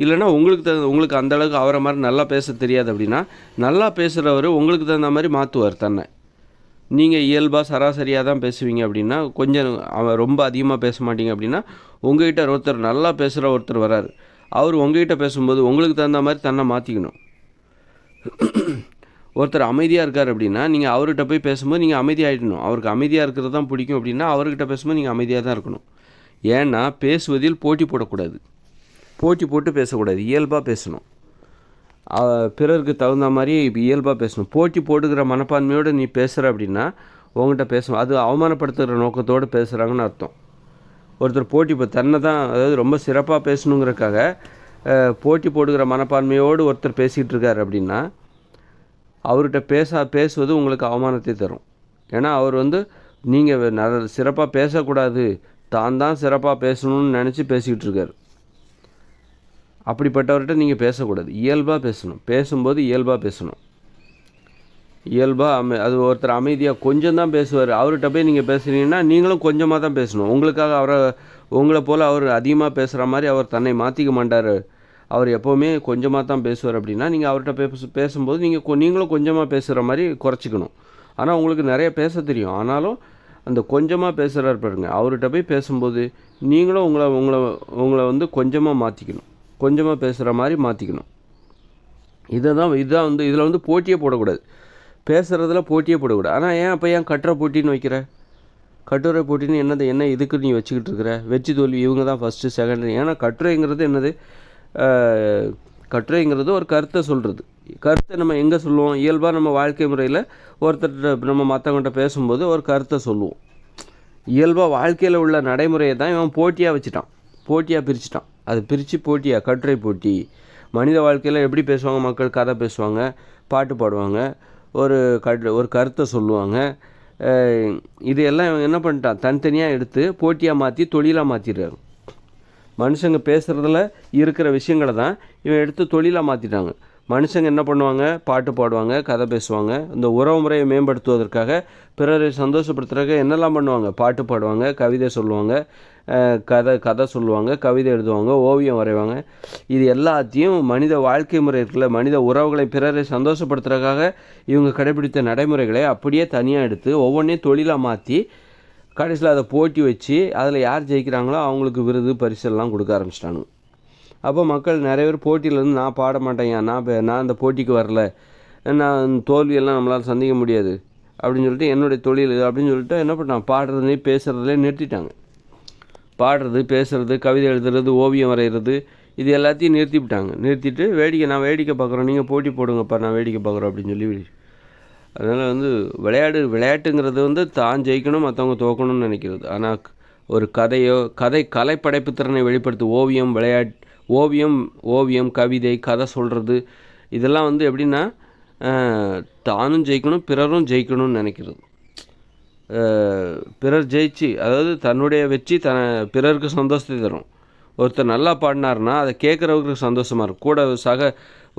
Speaker 1: இல்லைனா உங்களுக்கு அந்தளவுக்கு அவரை மாதிரி நல்லா பேச தெரியாது அப்படின்னா, நல்லா பேசுகிறவர் உங்களுக்கு தகுந்த மாதிரி மாற்றுவார் தன்னை. நீங்கள் இயல்பாக சராசரியாக தான் பேசுவீங்க அப்படின்னா, கொஞ்சம் ரொம்ப அதிகமாக பேச மாட்டீங்க அப்படின்னா, உங்கள்கிட்ட ஒருத்தர் நல்லா பேசுகிற ஒருத்தர் வராரு, அவர் உங்கள்கிட்ட பேசும்போது உங்களுக்கு தகுந்த மாதிரி தன்னை மாற்றிக்கணும். ஒருத்தர் அமைதியாக இருக்கார் அப்படின்னா, நீங்கள் அவர்கிட்ட போய் பேசும்போது நீங்கள் அமைதியாகிடணும். அவருக்கு அமைதியாக இருக்கிறது தான் பிடிக்கும் அப்படின்னா அவர்கிட்ட பேசும்போது நீங்கள் அமைதியாக தான் இருக்கணும். ஏன்னா பேசுவதில் போட்டி போடக்கூடாது, போட்டி போட்டு பேசக்கூடாது, இயல்பாக பேசணும். பிறருக்கு தகுந்த மாதிரி இயல்பாக பேசணும். போட்டி போடுகிற மனப்பான்மையோடு நீ பேசுகிற அப்படின்னா உங்கள்கிட்ட பேசணும், அது அவமானப்படுத்துகிற நோக்கத்தோடு பேசுகிறாங்கன்னு அர்த்தம். ஒருத்தர் தன்னை தான், அதாவது ரொம்ப சிறப்பாக பேசணுங்கிறக்காக போட்டி போடுகிற மனப்பான்மையோடு ஒருத்தர் பேசிகிட்டு இருக்கார் அப்படின்னா அவர்கிட்ட பேசுவது உங்களுக்கு அவமானத்தை தரும். ஏன்னா அவர் நீங்கள் சிறப்பாக பேசக்கூடாது, தான் சிறப்பாக பேசணும்னு நினச்சி பேசிக்கிட்டு இருக்கார். அப்படிப்பட்டவர்கிட்ட நீங்கள் பேசக்கூடாது, இயல்பாக பேசணும். பேசும்போது இயல்பாக பேசணும். இயல்பாக அது ஒருத்தர் அமைதியாக கொஞ்சம் தான் பேசுவார், அவர்கிட்ட போய் நீங்கள் பேசுகிறீங்கன்னா நீங்களும் கொஞ்சமாக தான் பேசணும். உங்களுக்காக உங்களை போல் அவர் அதிகமாக பேசுகிற மாதிரி அவர் தன்னை மாற்றிக்க மாட்டார். அவர் எப்போவுமே கொஞ்சமாக தான் பேசுவார் அப்படின்னா நீங்கள் அவர்கிட்ட பேசும்போது நீங்களும் கொஞ்சமாக பேசுகிற மாதிரி குறைச்சிக்கணும். ஆனால் உங்களுக்கு நிறைய பேச தெரியும், ஆனாலும் அந்த கொஞ்சமாக பேசுகிறார் பாருங்க, அவர்கிட்ட போய் பேசும்போது நீங்களும் உங்களை கொஞ்சமாக மாற்றிக்கணும், கொஞ்சமாக பேசுகிற மாதிரி மாற்றிக்கணும். இதுதான் இதில் போட்டியே போடக்கூடாது, பேசுகிறதுல போட்டியே போடக்கூடாது. ஆனால் ஏன் கட்டுரை போட்டின்னு வைக்கிற? கட்டுரை போட்டின்னு என்ன இதுக்கு நீ வச்சுக்கிட்டு இருக்கிற? வெற்றி தோல்வி இவங்க தான் ஃபஸ்ட்டு செகண்ட். ஏன்னா கட்டுரைங்கிறது என்னது? கட்டுரைங்கிறது ஒரு கருத்தை சொல்கிறது. கருத்தை நம்ம எங்கே சொல்லுவோம்? இயல்பாக நம்ம வாழ்க்கை முறையில் ஒருத்தர் நம்ம மற்றவங்கள்ட்ட பேசும்போது ஒரு கருத்தை சொல்லுவோம். இயல்பாக வாழ்க்கையில் உள்ள நடைமுறையை தான் இவன் போட்டியாக வச்சுட்டான், போட்டியாக பிரிச்சுட்டான். அது பிரித்து போட்டியாக, கட்டுரை போட்டி. மனித வாழ்க்கையில் எப்படி பேசுவாங்க மக்கள்? கதை பேசுவாங்க, பாட்டு பாடுவாங்க, ஒரு கருத்தை சொல்லுவாங்க. இது எல்லாம் இவன் என்ன பண்ணிட்டான்? தனித்தனியாக எடுத்து போட்டியாக மாற்றி தொழிலாக மாற்றிடுறாரு. மனுஷங்க பேசுகிறதுல இருக்கிற விஷயங்களை தான் இவன் எடுத்து தொழிலாக மாற்றிட்டாங்க. மனுஷங்க என்ன பண்ணுவாங்க? பாட்டு பாடுவாங்க, கதை பேசுவாங்க. இந்த உறவு முறையை மேம்படுத்துவதற்காக, பிறரை சந்தோஷப்படுத்துறதுக்காக என்னெல்லாம் பண்ணுவாங்க? பாட்டு பாடுவாங்க, கவிதை சொல்லுவாங்க, கதை சொல்லுவாங்க, கவிதை எழுதுவாங்க, ஓவியம் வரைவாங்க. இது எல்லாத்தையும் மனித வாழ்க்கை முறை இருக்குல்ல, மனித உறவுகளை பிறரை சந்தோஷப்படுத்துறதுக்காக இவங்க கடைபிடித்த நடைமுறைகளை அப்படியே தனியாக எடுத்து ஒவ்வொன்றையும் தொழிலாக மாற்றி கடைசியில் அதை போட்டி வச்சு அதில் யார் ஜெயிக்கிறாங்களோ அவங்களுக்கு விருது பரிசெல்லாம் கொடுக்க ஆரம்பிச்சிட்டானுங்க. அப்போ மக்கள் நிறைய பேர் போட்டியிலேருந்து நான் பாட மாட்டேங்க, நான் அந்த போட்டிக்கு வரல, நான் தோல்வியெல்லாம் நம்மளால் சந்திக்க முடியாது அப்படின்னு சொல்லிட்டு என்னுடைய தொழில் அப்படின்னு சொல்லிட்டு என்ன பண்ணாங்க? பாடுறதுலேயே பேசுகிறதுலே நிறுத்திட்டாங்க. பாடுறது, பேசுகிறது, கவிதை எழுதுறது, ஓவியம் வரைகிறது, இது எல்லாத்தையும் நிறுத்திவிட்டாங்க. நிறுத்திட்டு நான் வேடிக்கை பார்க்குறோம், நீங்கள் போட்டி போடுங்கப்பா, நான் வேடிக்கை பார்க்குறோம் அப்படின்னு சொல்லி. அதனால் விளையாட்டுங்கிறது தான் ஜெயிக்கணும், மற்றவங்க தோக்கணும்னு நினைக்கிறது. ஆனால் ஒரு கலைப்படைப்பு திறனை வெளிப்படுத்து ஓவியம், கவிதை, கதை சொல்கிறது, இதெல்லாம் எப்படின்னா தானும் ஜெயிக்கணும், பிறரும் ஜெயிக்கணும்னு நினைக்கிறது. பிறர் ஜெயிச்சு, அதாவது தன்னுடைய வெற்றி பிறருக்கு சந்தோஷத்தை தரும். ஒருத்தர் நல்லா பாடினார்னா அதை கேட்குறவருக்கு சந்தோஷமாக இருக்கும். கூட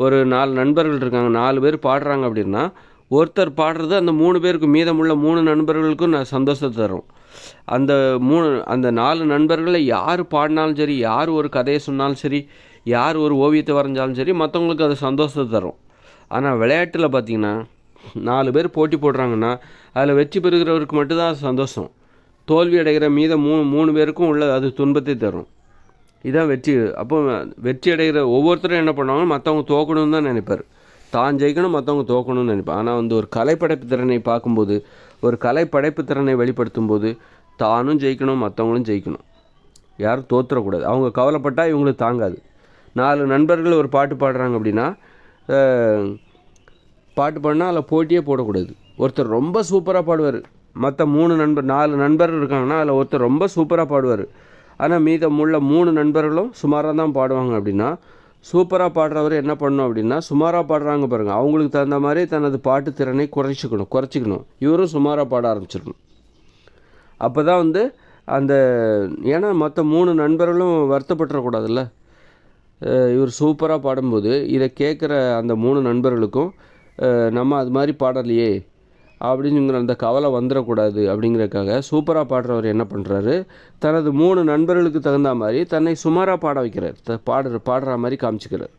Speaker 1: ஒரு 4 நண்பர்கள் இருக்காங்க, 4 பேர் பாடுறாங்க அப்படின்னா ஒருத்தர் பாடுறது அந்த 3 பேருக்கு, மீதமுள்ள 3 நண்பர்களுக்கும் சந்தோஷத்தை தரும். அந்த 4 நண்பர்களில் யார் பாடினாலும் சரி, யார் ஒரு கதையை சொன்னாலும் சரி, யார் ஒரு ஓவியத்தை வரைஞ்சாலும் சரி, மற்றவங்களுக்கு அது சந்தோஷத்தை தரும். ஆனால் விளையாட்டில் பார்த்திங்கன்னா 4 பேர் போட்டி போடுறாங்கன்னா அதில் வெற்றி பெறுகிறவருக்கு மட்டும்தான் சந்தோஷம். தோல்வி அடைகிற மீத 3 பேருக்கும் உள்ள அது துன்பத்தை தரும். இதுதான் வெற்றி. அப்போ வெற்றி அடைகிற ஒவ்வொருத்தரும் என்ன பண்ணுவாங்க, மற்றவங்க தோக்கணும்னு தான் நினைப்பார். தான் ஜெயிக்கணும், மற்றவங்க தோக்கணும்னு நினைப்பார். ஆனால் ஒரு கலைப்படைப்பு திறனை பார்க்கும்போது, ஒரு கலைப்படைப்பு திறனை வெளிப்படுத்தும் போது தானும் ஜெயிக்கணும், மற்றவங்களும் ஜெயிக்கணும், யாரும் தோற்றுறக்கூடாது. அவங்க கவலைப்பட்டால் இவங்களுக்கு தாங்காது. 4 நண்பர்கள் ஒரு பாட்டு பாடுறாங்க அப்படின்னா பாட்டு பாடினா அதில் போட்டியே போடக்கூடாது. ஒருத்தர் ரொம்ப சூப்பராக பாடுவார், மற்ற 4 நண்பர்கள் இருக்காங்கன்னா அதில் ஒருத்தர் ரொம்ப சூப்பராக பாடுவார், ஆனால் மீதமுள்ள 3 நண்பர்களும் சுமாராக தான் பாடுவாங்க. அப்படின்னா சூப்பராக பாடுறவர் என்ன பண்ணணும் அப்படின்னா, சுமாராக பாடுறாங்க பாருங்கள், அவங்களுக்கு தகுந்த மாதிரி தனது பாட்டு திறனை குறைச்சிக்கணும். இவரும் சுமாராக பாட ஆரம்பிச்சிடணும். அப்போ தான் அந்த ஏன்னா மற்ற 3 நண்பர்களும் வருத்தப்பட்டுறக்கூடாதுல்ல. இவர் சூப்பராக பாடும்போது இதை கேட்குற அந்த 3 நண்பர்களுக்கும் நம்ம அது மாதிரி பாடலையே அப்படிங்கிற அந்த கவலை வந்துடக்கூடாது. அப்படிங்கிறதுக்காக சூப்பராக பாடுறவர் என்ன பண்ணுறாரு, தனது 3 நண்பர்களுக்கு தகுந்த மாதிரி தன்னை சுமாராக பாட வைக்கிறார். பாடுற மாதிரி காமிச்சிக்கிறார்.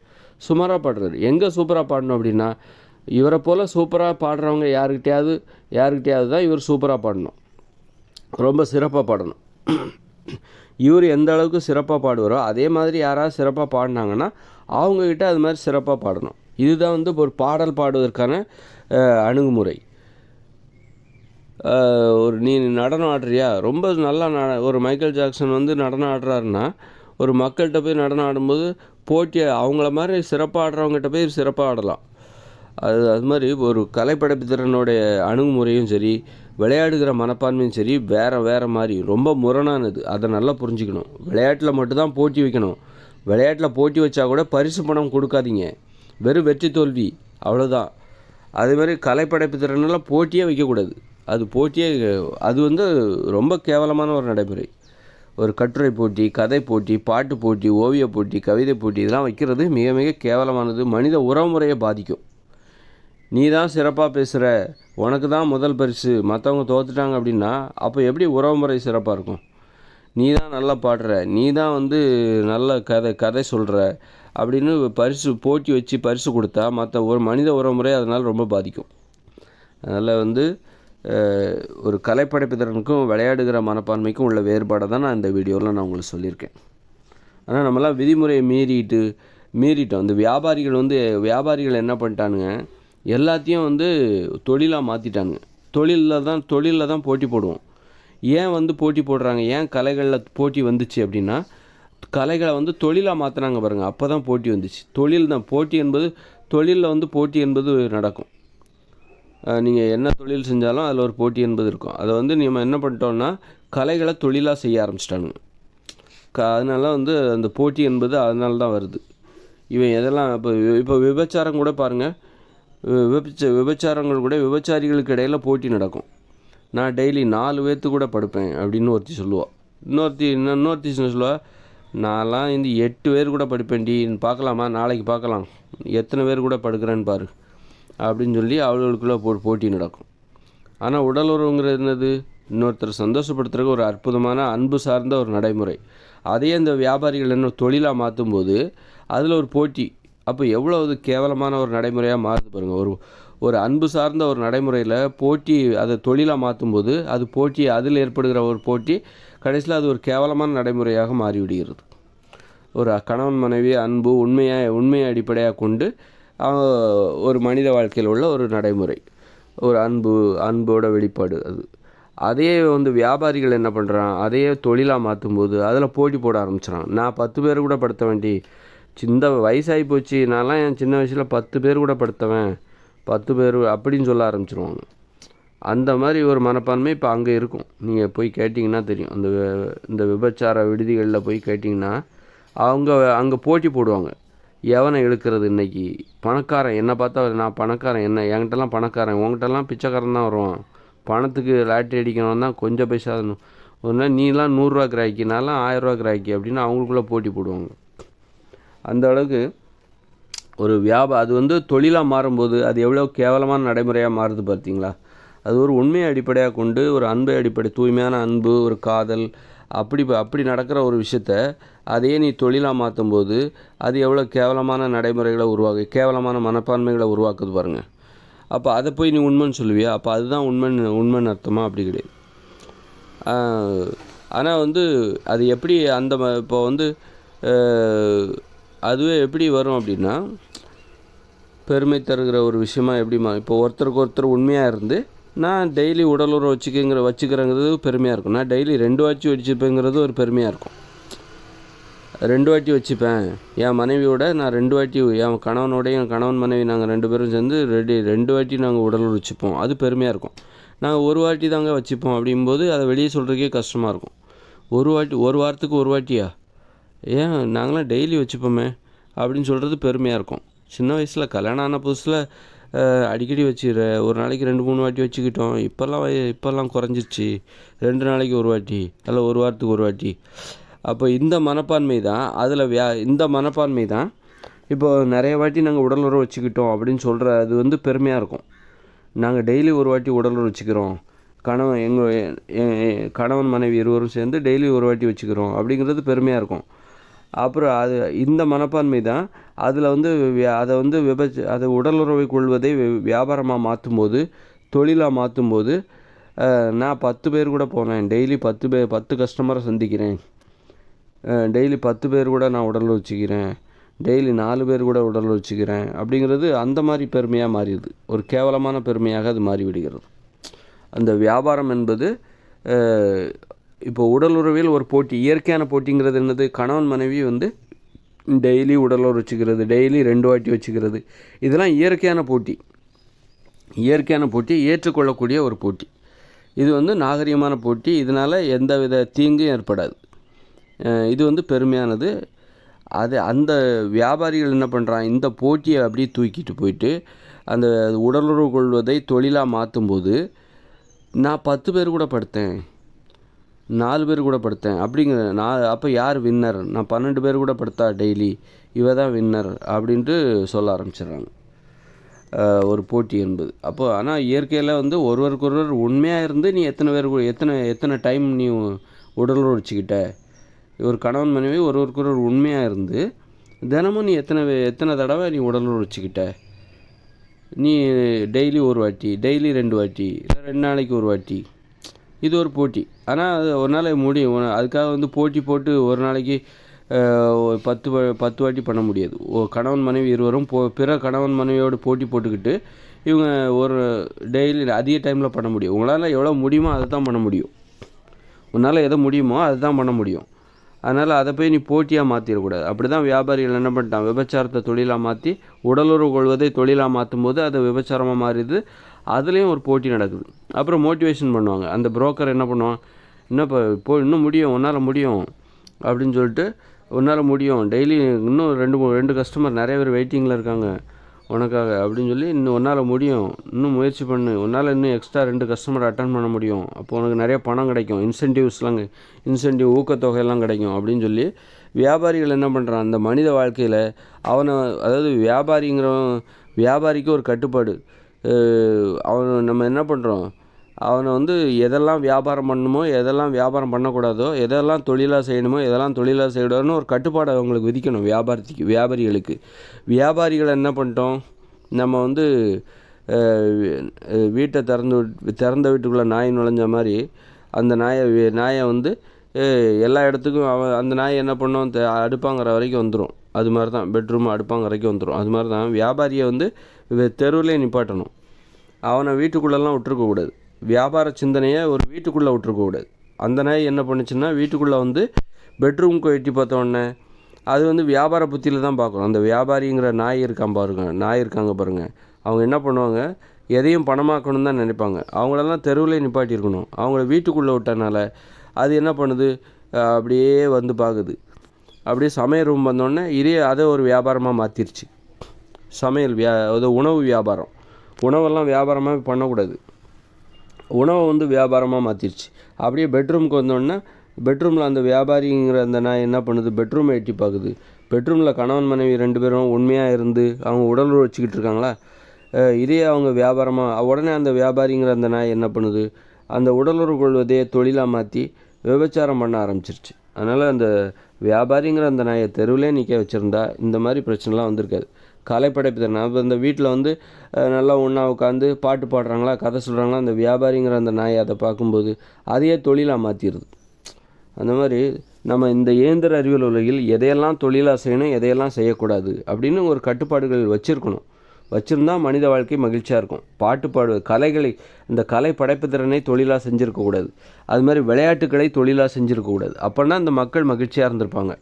Speaker 1: சுமாராக பாடுறாரு. எங்கே சூப்பராக பாடணும் அப்படின்னா, இவரை போல் சூப்பராக பாடுறவங்க யாருக்கிட்டையாவது தான் இவர் சூப்பராக பாடணும், ரொம்ப சிறப்பாக பாடணும். இவர் எந்த அளவுக்கு சிறப்பாக பாடுவாரோ அதே மாதிரி யாராவது சிறப்பாக பாடினாங்கன்னா அவங்கக்கிட்ட அது மாதிரி சிறப்பாக பாடணும். இதுதான் ஒரு பாடல் பாடுவதற்கான அணுகுமுறை. ஒரு நீ நடனம் ஆடுறியா, ரொம்ப நல்லா ஒரு மைக்கேல் ஜாக்சன் நடனம் ஆடுறாருன்னா ஒரு மக்கள்கிட்ட போய் நடனம் ஆடும்போது போட்டி அவங்கள மாதிரி சிறப்பாக ஆடுறவங்ககிட்ட போய் சிறப்பாக ஆடலாம். அது மாதிரி ஒரு கலைப்படைப்பு திறனுடைய அணுகுமுறையும் சரி, விளையாடுகிற மனப்பான்மையும் சரி, வேறு மாதிரி ரொம்ப முரணானது. அதை நல்லா புரிஞ்சுக்கணும். விளையாட்டில் மட்டும்தான் போட்டி வைக்கணும். விளையாட்டில் போட்டி வச்சா கூட பரிசு பணம் கொடுக்காதீங்க, வெறும் வெற்றி தோல்வி அவ்வளோதான். அதே மாதிரி கலைப்படைப்பு திறனெல்லாம் போட்டியே வைக்கக்கூடாது. அது ரொம்ப கேவலமான ஒரு நடைமுறை. ஒரு கட்டுரை போட்டி, கதை போட்டி, பாட்டு போட்டி, ஓவிய போட்டி, கவிதை போட்டி இதெல்லாம் வைக்கிறது மிக மிக கேவலமானது. மனித உறவுமுறையை பாதிக்கும். நீ தான் சிறப்பாக பேசுகிற, உனக்கு தான் முதல் பரிசு, மற்றவங்க தோற்றுட்டாங்க அப்படின்னா அப்போ எப்படி உறவுமுறை சிறப்பாக இருக்கும்? நீ தான் நல்லா பாடுற, நீ தான் நல்ல கதை சொல்கிற அப்படின்னு போட்டி வச்சு பரிசு கொடுத்தா மற்ற ஒரு மனித உறவுமுறை அதனால் ரொம்ப பாதிக்கும். அதனால் ஒரு கலைப்படைப்பு திறனுக்கும் விளையாடுகிற மனப்பான்மைக்கும் உள்ள வேறுபாடை தான் நான் இந்த வீடியோவில் நான் உங்களுக்கு சொல்லியிருக்கேன். ஆனால் நம்மளாம் விதிமுறையை மீறிட்டோம். இந்த வியாபாரிகள் என்ன பண்ணிட்டானுங்க, எல்லாத்தையும் தொழிலாக மாற்றிட்டானுங்க. தொழிலில் தான் போட்டி போடுவோம். ஏன் போட்டி போடுறாங்க, ஏன் கலைகளில் போட்டி வந்துச்சு அப்படின்னா, கலைகளை தொழிலாக மாற்றினாங்க பாருங்கள், அப்போ தான் போட்டி வந்துச்சு. தொழில் தான் போட்டி என்பது, தொழிலில் போட்டி என்பது நடக்கும். நீங்கள் என்ன தொழில் செஞ்சாலும் அதில் ஒரு போட்டி என்பது இருக்கும். அதை நம்ம என்ன பண்ணிட்டோம்னா கலைகளை தொழிலாக செய்ய ஆரம்பிச்சிட்டானுங்க. அதனால அந்த போட்டி என்பது அதனால தான் வருது. இவன் எதெல்லாம் இப்போ விபச்சாரம் கூட பாருங்கள், விபச்சாரங்கள் கூட விபச்சாரிகளுக்கு இடையில் போட்டி நடக்கும். நான் டெய்லி 4 பேர்த்து கூட படுப்பேன் அப்படின்னு ஒருத்தி சொல்லுவாள். இன்னொருத்தி சொல்லுவாள், நான்லாம் 8 பேர் கூட படுப்பேன்டி, பார்க்கலாமா, நாளைக்கு பார்க்கலாம், எத்தனை பேர் கூட படுக்கிறேன்னு பாரு அப்படின்னு சொல்லி அவர்களுக்குள்ளே போட்டி நடக்கும். ஆனால் உடல் உறவுங்கிறது என்னது, இன்னொருத்தர் சந்தோஷப்படுத்துறதுக்கு ஒரு அற்புதமான அன்பு சார்ந்த ஒரு நடைமுறை. அதையே இந்த வியாபாரிகள் என்ன தொழிலாக மாற்றும்போது அதில் ஒரு போட்டி. அப்போ எவ்வளோ கேவலமான ஒரு நடைமுறையாக மாறுது பாருங்கள். ஒரு அன்பு சார்ந்த ஒரு நடைமுறையில் போட்டி அதை தொழிலாக மாற்றும்போது அது போட்டி, அதில் ஏற்படுகிற ஒரு போட்டி கடைசியில் அது ஒரு கேவலமான நடைமுறையாக மாறிவிடுகிறது. ஒரு கணவன் மனைவி அன்பு உண்மையை அடிப்படையாக கொண்டு ஒரு மனித வாழ்க்கையில் உள்ள ஒரு நடைமுறை, ஒரு அன்போட வெளிப்பாடு அது. அதையே வியாபாரிகள் என்ன பண்ணுறான், அதையே தொழிலாக மாற்றும்போது அதில் போட்டி போட ஆரம்பிச்சிடான். நான் 10 பேர் கூட படுத்த வேண்டி, சின்ன வயசாகி போச்சு, நான்லாம் என் சின்ன வயசில் 10 பேர் கூட படுத்தவன், 10 பேர் அப்படின்னு சொல்ல ஆரம்பிச்சிருவாங்க. அந்த மாதிரி ஒரு மனப்பான்மை இப்போ அங்கே இருக்கும். நீங்கள் போய் கேட்டிங்கன்னா தெரியும். இந்த விபச்சார விடுதிகளில் போய் கேட்டிங்கன்னா அவங்க அங்கே போட்டி போடுவாங்க, எவனை இழுக்கிறது இன்றைக்கி? பணக்காரன் என்னை பார்த்தா நான் பணக்காரன், என்ன என்கிட்டலாம் பணக்காரன், உங்கள்கிட்டலாம் பிச்சைக்காரன் தான் வருவான். பணத்துக்கு லாட்ரி அடிக்கணும் தான் கொஞ்சம் பைசா ஒரு நாள் நீலாம் 100 கிராக்கி, நான்லாம் 1000 கிராக்கி அப்படின்னு அவங்களுக்குள்ளே போட்டி போடுவாங்க. அந்த அளவுக்கு ஒரு அது வந்து தொழிலாக மாறும்போது அது எவ்வளோ கேவலமான நடைமுறையாக மாறுது பார்த்தீங்களா? அது ஒரு உண்மையை அடிப்படையாக கொண்டு ஒரு அன்பை தூய்மையான அன்பு, ஒரு காதல், அப்படி நடக்கிற ஒரு விஷயத்த அதையே நீ தொழிலாக மாற்றும்போது அது எவ்வளோ கேவலமான நடைமுறைகளை கேவலமான மனப்பான்மைகளை உருவாக்குது பாருங்கள். அப்போ அதை போய் நீ உண்மைன்னு சொல்லுவியா? அப்போ அதுதான் உண்மைன்னு அர்த்தமா? அப்படி கிடையாது. ஆனால் வந்து அது எப்படி இப்போ வந்து அதுவே எப்படி வரும் அப்படின்னா, பெருமை தருகிற ஒரு விஷயமா எப்படிமா இப்போ ஒருத்தருக்கு ஒருத்தர் உண்மையாக இருந்து நான் டெய்லி உடலுறவு வச்சுக்கிறேங்கிறது பெருமையாக இருக்கும். நான் டெய்லி 2 வாட்டி வச்சுப்பேங்கிறது ஒரு பெருமையாக இருக்கும். 2 வாட்டி வச்சுப்பேன் என் மனைவியோட, நான் 2 வாட்டி என் கணவனோடையும், கணவன் மனைவி நாங்கள் 2 பேரும் சேர்ந்து 2 வாட்டி நாங்கள் உடலுறவு வச்சுப்போம். அது பெருமையாக இருக்கும். நாங்கள் 1 வாட்டி தாங்க வச்சுப்போம் அப்படிங்கும்போது அதை வெளியே சொல்கிறதுக்கே கஷ்டமாக இருக்கும். 1 வாரத்துக்கு 1 வாட்டியா? ஏன் நாங்களாம் டெய்லி வச்சுப்போமே அப்படின்னு சொல்கிறது பெருமையாக இருக்கும். சின்ன வயசில் கல்யாணம் ஆன புதுசில் அடிக்கடி ஒரு நாளைக்கு 2-3 வாட்டி வச்சுக்கிட்டோம். இப்போல்லாம் குறைஞ்சிருச்சு. 2 நாளைக்கு 1 வாட்டி, அல்ல 1 வாரத்துக்கு 1 வாட்டி. அப்போ இந்த மனப்பான்மை தான் இப்போ நிறைய வாட்டி நாங்கள் உடலுறவு வச்சுக்கிட்டோம் அப்படின்னு சொல்கிற அது வந்து பெருமையாக இருக்கும். நாங்கள் டெய்லி 1 வாட்டி உடலுறவு வச்சுக்கிறோம், கணவன் மனைவி இருவரும் சேர்ந்து டெய்லி 1 வாட்டி வச்சுக்கிறோம் அப்படிங்கிறது பெருமையாக இருக்கும். அப்புறம் இந்த மனப்பான்மை தான் அதில் வந்து அதை வந்து அதை உடலுறவை கொள்வதை வியாபாரமாக மாற்றும்போது, தொழிலாக மாற்றும்போது, நான் 10 பேர் கூட போனேன், டெய்லி 10 கஸ்டமரை சந்திக்கிறேன், டெய்லி 10 பேர் கூட நான் உடலுறவு வச்சுக்கிறேன், டெய்லி 4 பேர் கூட உடலுறவு வச்சுக்கிறேன் அப்படிங்கிறது அந்த மாதிரி பெருமையாக மாறிடுது. ஒரு கேவலமான பெருமையாக அது மாறிவிடுகிறது. அந்த வியாபாரம் என்பது இப்போ உடலுறவில் ஒரு போட்டி, இயற்கையான போட்டிங்கிறது என்னது? கணவன் மனைவி வந்து டெய்லி உடலுறவு வச்சுக்கிறது, டெய்லி 2 வாட்டி வச்சுக்கிறது, இதெல்லாம் இயற்கையான போட்டி, ஏற்றுக்கொள்ளக்கூடிய ஒரு போட்டி. இது வந்து நாகரிகமான போட்டி. இதனால் எந்தவித தீங்கும் ஏற்படாது. இது வந்து பெருமையானது. அந்த வியாபாரிகள் என்ன பண்ணுறான், இந்த போட்டியை அப்படியே தூக்கிட்டு போயிட்டு அந்த உடலுறவு கொள்வதை தொழிலாக மாற்றும்போது, நான் 10 பேர் கூட படுத்தேன், 4 பேர் கூட படுத்தேன் அப்போ யார் வின்னர்? நான் 12 பேர் கூட படுத்தா டெய்லி, இவ தான் வின்னர் அப்படின்ட்டு சொல்ல ஆரம்பிச்சிடுறாங்க. ஒரு போட்டி என்பது. அப்போ ஆனால் இயற்கையில் வந்து ஒருவருக்கொருவர் உண்மையாக இருந்து நீ எத்தனை டைம் நீ உடலுறவு வச்சுக்கிட்ட? ஒரு கணவன் மனைவி ஒருவருக்கொருவர் உண்மையாக இருந்து தினமும் நீ எத்தனை தடவை நீ உடலுறவு வச்சுக்கிட்ட? நீ டெய்லி 1 வாட்டி, டெய்லி 2 வாட்டி, இல்லை 2 நாளைக்கு 1 வாட்டி. இது ஒரு போட்டி. ஆனால் அது ஒரு நாள் முடியும். அதுக்காக வந்து போட்டி போட்டு ஒரு நாளைக்கு 10 வாட்டி பண்ண முடியாது. கணவன் மனைவி இருவரும் பிற கணவன் மனைவியோடு போட்டி போட்டுக்கிட்டு இவங்க ஒரு டெய்லி அதிக டைமில் பண்ண முடியும். உங்களால் எவ்வளோ முடியுமோ அதை தான் பண்ண முடியும். உன்னால் எதை முடியுமோ அதை தான் பண்ண முடியும். அதனால் அதை போய் நீ போட்டியாக மாற்றிடக்கூடாது. அப்படி தான் வியாபாரிகள் என்ன பண்ணிட்டான், விபச்சாரத்தை தொழிலாக மாற்றி உடலுறவு கொள்வதை தொழிலாக மாற்றும் போது அது விபச்சாரமாக மாறிடுது. அதுலேயும் ஒரு போட்டி நடக்குது. அப்புறம் மோட்டிவேஷன் பண்ணுவாங்க. அந்த புரோக்கர் என்ன பண்ணுவான், இன்னும் முடியும், உன்னால் முடியும் அப்படின்னு சொல்லிட்டு, உன்னால் முடியும், டெய்லி இன்னும் 2 கஸ்டமர் நிறைய பேர் வெயிட்டிங்கில் இருக்காங்க உனக்காக அப்படின்னு சொல்லி, இன்னும் உன்னால் முடியும், இன்னும் முயற்சி பண்ணு, உன்னால் இன்னும் எக்ஸ்ட்ரா 2 கஸ்டமர் அட்டன் பண்ண முடியும், அப்போ உனக்கு நிறைய பணம் கிடைக்கும், இன்சென்டிவ் ஊக்கத்தொகையெல்லாம் கிடைக்கும் அப்படின்னு சொல்லி வியாபாரிகள் என்ன பண்ணுறான், அந்த மனித வாழ்க்கையில் அதாவது வியாபாரிக்கு ஒரு கட்டுப்பாடு. நம்ம என்ன பண்ணுறோம், அவனை வந்து எதெல்லாம் வியாபாரம் பண்ணணுமோ, எதெல்லாம் வியாபாரம் பண்ணக்கூடாதோ, எதெல்லாம் தொழிலாக செய்யணுமோ, எதெல்லாம் தொழிலாக செய்யக்கூடாதுன்னு ஒரு கட்டுப்பாடை அவங்களுக்கு விதிக்கணும். வியாபாரிகளுக்கு வியாபாரிகளை என்ன பண்ணிட்டோம், நம்ம வந்து வீட்டை திறந்த வீட்டுக்குள்ளே நாய் நுழைஞ்ச மாதிரி அந்த நாயை வந்து எல்லா இடத்துக்கும் அந்த நாயை என்ன பண்ணோம், அடுப்பாங்கிற வரைக்கும் வந்துடும். அது மாதிரி தான் பெட்ரூம் அடுப்பாங்க வரைக்கும் வந்துடும். அது மாதிரி தான் வியாபாரியை வந்து தெருவிலே நிப்பாட்டணும். அவனை வீட்டுக்குள்ளெல்லாம் விட்டுருக்கக்கூடாது. வியாபார சிந்தனையை ஒரு வீட்டுக்குள்ளே விட்டுருக்கக்கூடாது. அந்த நாய் என்ன பண்ணுச்சுன்னா வீட்டுக்குள்ளே வந்து பெட்ரூமுக்கு எட்டி பார்த்தோன்னே அது வந்து வியாபார புத்தியில் தான் பார்க்கணும். அந்த வியாபாரிங்கிற நாய் இருக்காங்க பாருங்கள், அவங்க என்ன பண்ணுவாங்க, எதையும் பணமாக்கணும்னு தான் நினைப்பாங்க. அவங்களெல்லாம் தெருவிலே நிப்பாட்டியிருக்கணும். அவங்கள வீட்டுக்குள்ளே விட்டனால அது என்ன பண்ணுது, அப்படியே வந்து பார்க்குது.
Speaker 2: அப்படியே சமையல் ரூம் வந்தோடனே அதை ஒரு வியாபாரமாக மாற்றிருச்சு. சமையல் அது உணவு வியாபாரம். உணவெல்லாம் வியாபாரமாக பண்ணக்கூடாது, உணவை வந்து வியாபாரமாக மாற்றிருச்சு. அப்படியே பெட்ரூமுக்கு வந்தோடனே பெட்ரூமில் அந்த வியாபாரிங்கிற அந்த நாய் என்ன பண்ணுது, பெட்ரூமை எட்டி பார்க்குது. பெட்ரூமில் கணவன் மனைவி 2 பேரும் உண்மையாக இருந்து அவங்க உடலுறவு வச்சுக்கிட்டு இருக்காங்களா, அவங்க வியாபாரமாக உடனே அந்த வியாபாரிங்கிற அந்த நாய் என்ன பண்ணுது, அந்த உடலுறவு கொள்வதே தொழிலாக மாற்றி விபச்சாரம் பண்ண ஆரம்பிச்சிருச்சு. அதனால் அந்த வியாபாரிங்கிற அந்த நாயை தெருவிலே நிற்க வச்சுருந்தா இந்த மாதிரி பிரச்சனைலாம் வந்திருக்காது. கலைப்படைப்பு தானே. அப்போ இந்த வீட்டில் வந்து நல்லா ஒன்றா உட்காந்து பாட்டு பாடுறாங்களா, கதை சொல்கிறாங்களா, அந்த வியாபாரிங்கிற அந்த நாயை அதை பார்க்கும்போது அதையே தொழிலாக மாற்றிடுது. அந்த மாதிரி நம்ம இந்த இயந்திர அறிவியல் உலகில் எதையெல்லாம் தொழிலாக செய்யணும், எதையெல்லாம் செய்யக்கூடாது அப்படின்னு ஒரு கட்டுப்பாடுகள் வச்சுருக்கணும். வச்சுருந்தா மனித வாழ்க்கை மகிழ்ச்சியாக இருக்கும். பாட்டு கலைகளை, இந்த கலை படைப்பு திறனை தொழிலாக செஞ்சுருக்கக்கூடாது. அது மாதிரி விளையாட்டுக்களை தொழிலாக செஞ்சுருக்கக்கூடாது. அப்போனா அந்த மக்கள் மகிழ்ச்சியாக இருந்திருப்பாங்க.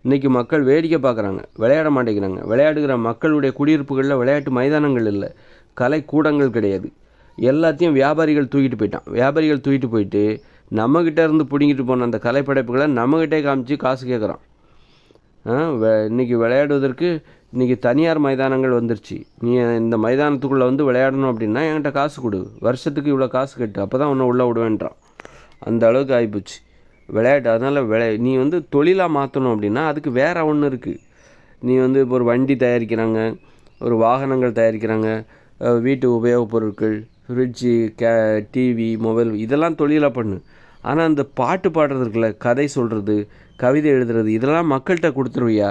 Speaker 2: இன்றைக்கி மக்கள் வேடிக்கை பார்க்குறாங்க, விளையாட மாட்டேங்கிறாங்க. விளையாடுகிற மக்களுடைய குடியிருப்புகளில் விளையாட்டு மைதானங்கள் இல்லை, கலை கூடங்கள் கிடையாது. எல்லாத்தையும் வியாபாரிகள் தூக்கிட்டு போயிட்டான். வியாபாரிகள் தூக்கிட்டு போயிட்டு நம்மக்கிட்ட இருந்து பிடிங்கிட்டு போன அந்த கலைப்படைப்புகளை நம்மக்கிட்டே காமிச்சு காசு கேட்குறான். இன்றைக்கி விளையாடுவதற்கு இன்றைக்கி தனியார் மைதானங்கள் வந்துருச்சு. நீ இந்த மைதானத்துக்குள்ளே வந்து விளையாடணும் அப்படின்னா என்கிட்ட காசு கொடு, வருஷத்துக்கு இவ்வளோ காசு கட்டு, அப்போ தான் உன்னை உள்ளே விடுவேன்றான். அந்த அளவுக்கு ஆகிப்போச்சு விளையாட்டு. அதனால் நீ வந்து தொழிலாக மாற்றணும் அப்படின்னா அதுக்கு வேறு ஒன்று இருக்குது. நீ வந்து இப்போ ஒரு வண்டி தயாரிக்கிறாங்க, ஒரு வாகனங்கள் தயாரிக்கிறாங்க, வீட்டு உபயோகப் பொருட்கள், ஃப்ரிட்ஜு, டிவி, மொபைல், இதெல்லாம் தொழிலாக பண்ணு. ஆனால் அந்த பாட்டு பாடுறது இருக்குல்ல, கதை சொல்கிறது, கவிதை எழுதுறது, இதெல்லாம் மக்கள்கிட்ட கொடுத்துருவியா?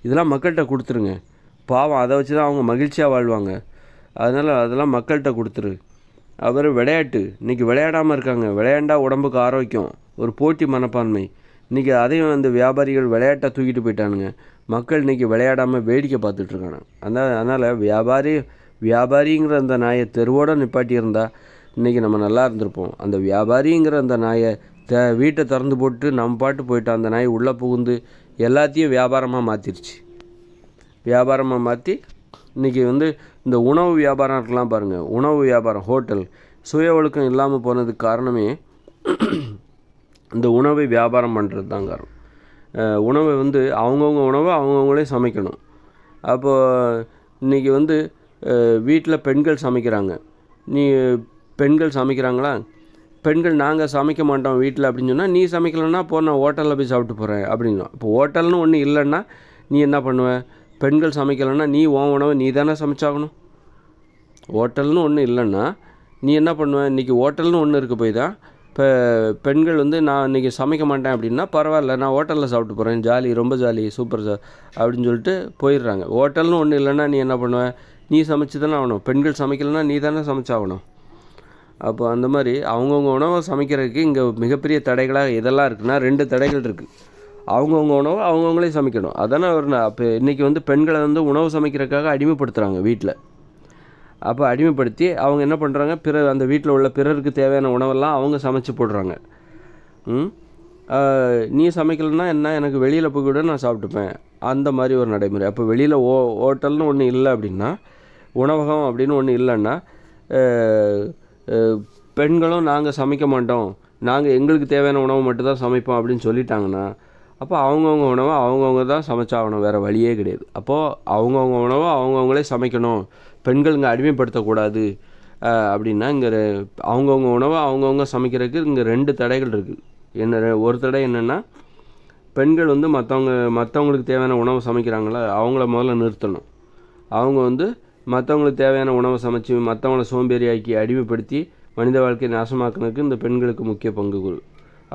Speaker 2: இதெல்லாம் மக்கள்கிட்ட கொடுத்துருங்க. பாவம், அதை வச்சு தான் அவங்க மகிழ்ச்சியாக வாழ்வாங்க. அதனால் அதெல்லாம் மக்கள்கிட்ட கொடுத்துரு. அப்புறம் விளையாட்டு, இன்றைக்கி விளையாடாமல் இருக்காங்க. விளையாண்டா உடம்புக்கு ஆரோக்கியம், ஒரு போட்டி மனப்பான்மை. இன்றைக்கி அதையும் அந்த வியாபாரிகள் விளையாட்டை தூக்கிட்டு போயிட்டானுங்க. மக்கள் இன்றைக்கி விளையாடாமல் வேடிக்கை பார்த்துட்ருக்காங்க. அதனால் வியாபாரிங்கிற அந்த நாயை தெருவோடு நிப்பாட்டியிருந்தால் இன்றைக்கி நம்ம நல்லா இருந்திருப்போம். அந்த வியாபாரிங்கிற அந்த நாயை வீட்டை திறந்து போட்டு நம்ம பாட்டு போயிட்டு அந்த நாய் உள்ளே புகுந்து எல்லாத்தையும் வியாபாரமாக மாற்றிருச்சு. வியாபாரமாக மாற்றி இன்றைக்கி வந்து இந்த உணவு வியாபாரம் இருக்கலாம் பாருங்கள். உணவு வியாபாரம், ஹோட்டல், சுய ஒழுக்கம் இல்லாமல் போனதுக்கு காரணமே இந்த உணவை வியாபாரம் பண்ணுறது தான் காரணம். உணவை வந்து அவங்கவுங்க உணவை அவங்கவுங்களே சமைக்கணும். அப்போது இன்றைக்கி வந்து வீட்டில் பெண்கள் சமைக்கிறாங்க. பெண்கள் சமைக்கிறாங்களா, பெண்கள் நாங்கள் சமைக்க மாட்டோம் வீட்டில் அப்படின்னு சொன்னால், நீ சமைக்கலைன்னா நான் ஹோட்டலில் போய் சாப்பிட்டு போகிறேன் அப்படின்னா. இப்போ ஹோட்டல்னு ஒன்று இல்லைன்னா நீ என்ன பண்ணுவ? பெண்கள் சமைக்கலைன்னா நீ உன் உணவை நீ தானே சமைச்சாகணும். ஹோட்டல்னு ஒன்று இல்லைன்னா நீ என்ன பண்ணுவ? இன்றைக்கி ஹோட்டல்னு ஒன்று இருக்க போய் தான் இப்போ பெண்கள் வந்து நான் இன்றைக்கி சமைக்க மாட்டேன் அப்படின்னா பரவாயில்ல, நான் ஹோட்டலில் சாப்பிட்டு போகிறேன், ஜாலி, ரொம்ப ஜாலி, சூப்பர் சார் அப்படின்னு சொல்லிட்டு போயிடுறாங்க. ஹோட்டல்னு ஒன்று இல்லைன்னா நீ என்ன பண்ணுவ? நீ சமைச்சு தானே ஆகணும். பெண்கள் சமைக்கலைன்னா நீ தானே சமைச்சாகணும். அப்போ அந்த மாதிரி அவங்கவுங்க உணவை சமைக்கிறதுக்கு இங்கே மிகப்பெரிய தடைகளாக எதெல்லாம் இருக்குன்னா 2 தடைகள் இருக்குது. அவங்கவுங்க உணவை அவங்கவுங்களே சமைக்கணும். அதானே அப்போ இன்றைக்கி வந்து பெண்களை வந்து உணவு சமைக்கிறதுக்காக அடிமைப்படுத்துகிறாங்க வீட்டில். அப்போ அடிமைப்படுத்தி அவங்க என்ன பண்ணுறாங்க, அந்த வீட்டில் உள்ள பிறருக்கு தேவையான உணவெல்லாம் அவங்க சமைச்சு போடுறாங்க. நீ சமைக்கலைன்னா என்ன, எனக்கு வெளியில் போய் கூட நான் சாப்பிட்டுப்பேன், அந்த மாதிரி ஒரு நடைமுறை. அப்போ வெளியில் ஹோட்டல்னு ஒன்று இல்லை அப்படின்னா, உணவகம் அப்படின்னு ஒன்று இல்லைன்னா, பெண்களும் நாங்கள் சமைக்க மாட்டோம், நாங்கள் எங்களுக்கு தேவையான உணவு மட்டும்தான் சமைப்போம் அப்படின்னு சொல்லிட்டாங்கன்னா, அப்போ அவங்கவுங்க உணவை அவங்கவுங்க தான் சமைச்சாகணும், வேறு வழியே கிடையாது. அப்போது அவங்கவுங்க உணவை அவங்கவுங்களே சமைக்கணும், பெண்கள் இங்கே அடிமைப்படுத்தக்கூடாது அப்படின்னா இங்கே அவங்கவுங்க உணவை அவங்கவுங்க சமைக்கிறதுக்கு இங்கே 2 தடைகள் இருக்குது. ஒரு தடை என்னென்னா, பெண்கள் வந்து மற்றவங்களுக்கு தேவையான உணவை சமைக்கிறாங்களா அவங்கள முதல்ல நிறுத்தணும். அவங்க வந்து மற்றவங்களுக்கு தேவையான உணவை சமைச்சு மற்றவங்கள சோம்பேறியாக்கி அடிமைப்படுத்தி மனித வாழ்க்கையை நாசமாக்குனதுக்கு இந்த பெண்களுக்கு முக்கிய பங்கு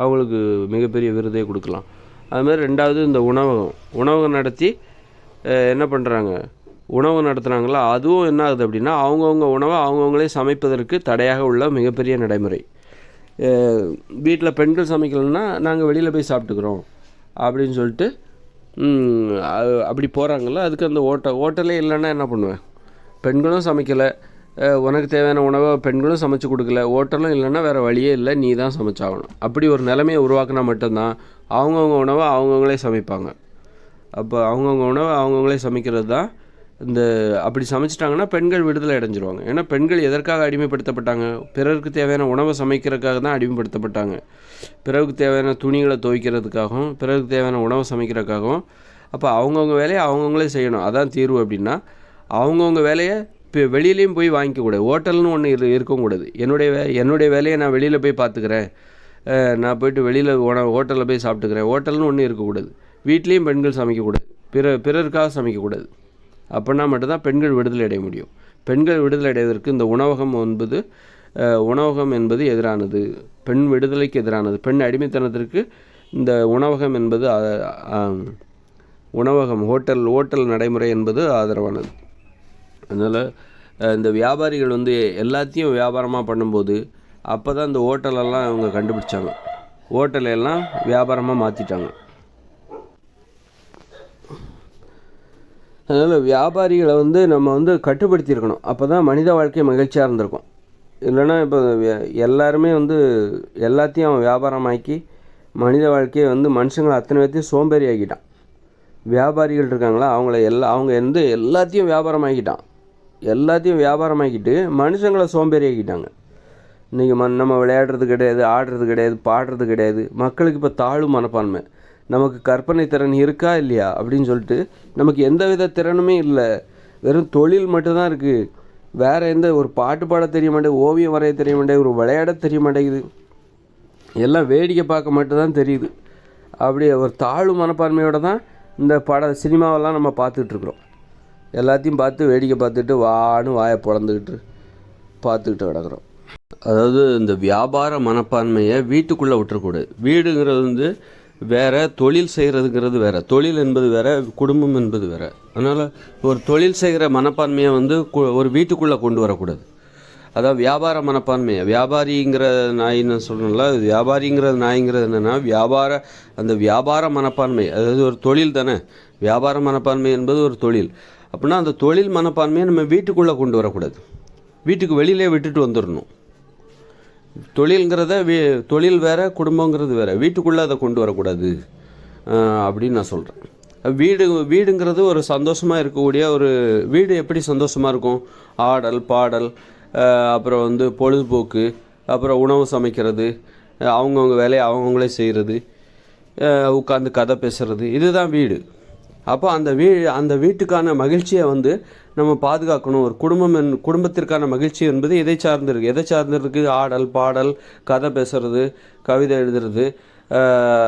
Speaker 2: அவங்களுக்கு மிகப்பெரிய விருதை கொடுக்கலாம். அதுமாதிரி 2வது இந்த உணவகம் நடத்தி என்ன பண்ணுறாங்க, உணவு நடத்துகிறாங்களா, அதுவும் என்ன ஆகுது அப்படின்னா அவங்கவுங்க உணவை அவங்கவுங்களே சமைப்பதற்கு தடையாக உள்ள மிகப்பெரிய நடைமுறை. வீட்டில் பெண்கள் சமைக்கலைன்னா நாங்கள் வெளியில் போய் சாப்பிட்டுக்கிறோம் அப்படின்னு சொல்லிட்டு அப்படி போகிறாங்கள. அதுக்கு அந்த ஹோட்டலே இல்லைன்னா என்ன பண்ணுவேன்? பெண்களும் சமைக்கலை, உனக்கு தேவையான உணவை பெண்களும் சமைச்சு கொடுக்கல, ஹோட்டலும் இல்லைன்னா வேறு வழியே இல்லை, நீ தான் சமைச்சாகணும். அப்படி ஒரு நிலைமையை உருவாக்கினா மட்டும்தான் அவங்கவுங்க உணவை அவங்கவுங்களே சமைப்பாங்க. அப்போ அவங்கவுங்க உணவை அவங்கவுங்களே சமைக்கிறது தான் இந்த அப்படி சமைச்சிட்டாங்கன்னா பெண்கள் விடுதலை அடைஞ்சிருவாங்க. ஏன்னா பெண்கள் எதற்காக அடிமைப்படுத்தப்பட்டாங்க? பிறருக்கு தேவையான உணவை சமைக்கிறதுக்காக தான் அடிமைப்படுத்தப்பட்டாங்க. பிறருக்கு தேவையான துணிகளை துவைக்கிறதுக்காகவும் பிறருக்கு தேவையான உணவை சமைக்கிறதுக்காகவும். அப்போ அவங்கவுங்க வேலையை அவங்கவுங்களே செய்யணும். அதான் தீர்வு. அப்படின்னா அவங்கவுங்க வேலையை இப்போ வெளியிலையும் போய் வாங்கிக்கக்கூடாது. ஹோட்டல்னு ஒன்று இருக்கவும் கூடாது. என்னுடைய வேலையை நான் வெளியில் போய் பார்த்துக்கிறேன், நான் போய்ட்டு வெளியில் ஹோட்டலில் போய் சாப்பிட்டுக்கிறேன், ஹோட்டல்னு ஒன்று இருக்கக்கூடாது. வீட்லேயும் பெண்கள் சமைக்கக்கூடாது, பிறருக்காக சமைக்கக்கூடாது. அப்படின்னா மட்டும்தான் பெண்கள் விடுதலை அடைய முடியும். பெண்கள் விடுதலை அடைவதற்கு இந்த உணவகம் என்பது எதிரானது, பெண் விடுதலைக்கு எதிரானது. பெண் அடிமைத்தனத்திற்கு இந்த உணவகம் என்பது ஹோட்டல் நடைமுறை என்பது ஆதரவானது. அதனால் இந்த வியாபாரிகள் எல்லாத்தையும் வியாபாரமாக பண்ணும்போது அப்போ தான் இந்த ஹோட்டலெல்லாம் அவங்க கண்டுபிடிச்சாங்க. ஹோட்டலையெல்லாம் வியாபாரமாக மாற்றிட்டாங்க. அதனால் வியாபாரிகளை நம்ம கட்டுப்படுத்தியிருக்கணும். அப்போ தான் மனித வாழ்க்கை மகிழ்ச்சியாக இருந்திருக்கும். இல்லைன்னா இப்போ எல்லாருமே எல்லாத்தையும் வியாபாரமாக்கி மனித வாழ்க்கையை மனுஷங்களை அத்தனை பேர்த்தையும் சோம்பேறி ஆக்கிட்டான். வியாபாரிகள் இருக்காங்களா, அவங்க எல்லாத்தையும் வியாபாரமாக்கிட்டு மனுஷங்களை சோம்பேறி ஆக்கிட்டாங்க. இன்றைக்கி நம்ம விளையாடுறது கிடையாது, ஆடுறது கிடையாது, பாடுறது கிடையாது. மக்களுக்கு இப்போ தாழ்வு மனப்பான்மை. நமக்கு கற்பனை திறன் இருக்கா இல்லையா அப்படின்னு சொல்லிட்டு நமக்கு எந்த வித திறனுமே இல்லை. வெறும் தொழில் மட்டும்தான் இருக்குது. வேறு ஒரு பாட்டு பாட தெரிய மாட்டேங்குது, ஓவியம் வரைய தெரிய மாட்டேங்குது, ஒரு விளையாட தெரிய மாட்டேங்குது. எல்லாம் வேடிக்கை பார்க்க மட்டும்தான் தெரியுது. அப்படி ஒரு தாழ்வு மனப்பான்மையோடு தான் இந்த சினிமாவெல்லாம் நம்ம பார்த்துட்ருக்குறோம். எல்லாத்தையும் பார்த்து வேடிக்கை பார்த்துட்டு வாயை பொழந்துக்கிட்டு பார்த்துக்கிட்டு கிடக்குறோம். அதாவது இந்த வியாபார மனப்பான்மையை வீட்டுக்குள்ளே விட்டுறக்கூடாது. வீடுங்கிறது வேறு, தொழில் செய்கிறதுங்கிறது வேறு. தொழில் என்பது வேறு, குடும்பம் என்பது வேறு. அதனால் ஒரு தொழில் செய்கிற மனப்பான்மையை ஒரு வீட்டுக்குள்ளே கொண்டு வரக்கூடாது. அதாவது வியாபார மனப்பான்மையை, வியாபாரிங்கிற நாயின்னு சொல்லணும்ல, வியாபாரிங்கிற நாய்ங்கிறது என்னென்னா அந்த வியாபார மனப்பான்மை, அதாவது ஒரு தொழில் தானே. வியாபார மனப்பான்மை என்பது ஒரு தொழில். அப்படின்னா அந்த தொழில் மனப்பான்மையை நம்ம வீட்டுக்குள்ளே கொண்டு வரக்கூடாது. வீட்டுக்கு வெளியிலே விட்டுட்டு வந்துடணும். தொழில் வேறு, குடும்பங்கிறது வேறு. வீட்டுக்குள்ளே அதை கொண்டு வரக்கூடாது அப்படின்னு நான் சொல்கிறேன். வீடுங்கிறது ஒரு சந்தோஷமாக இருக்கக்கூடிய ஒரு வீடு. எப்படி சந்தோஷமாக இருக்கும்? ஆடல் பாடல், அப்புறம் பொழுதுபோக்கு, அப்புறம் உணவு சமைக்கிறது, அவங்கவுங்க வேலையை அவங்கவுங்களே செய்கிறது, உட்காந்து கதை பேசுகிறது, இதுதான் வீடு. அப்போ அந்த வீட்டுக்கான மகிழ்ச்சியை நம்ம பாதுகாக்கணும். ஒரு குடும்பத்திற்கான மகிழ்ச்சி என்பது எதை சார்ந்திருக்கு? ஆடல் பாடல், கதை பேசுறது, கவிதை எழுதுறது,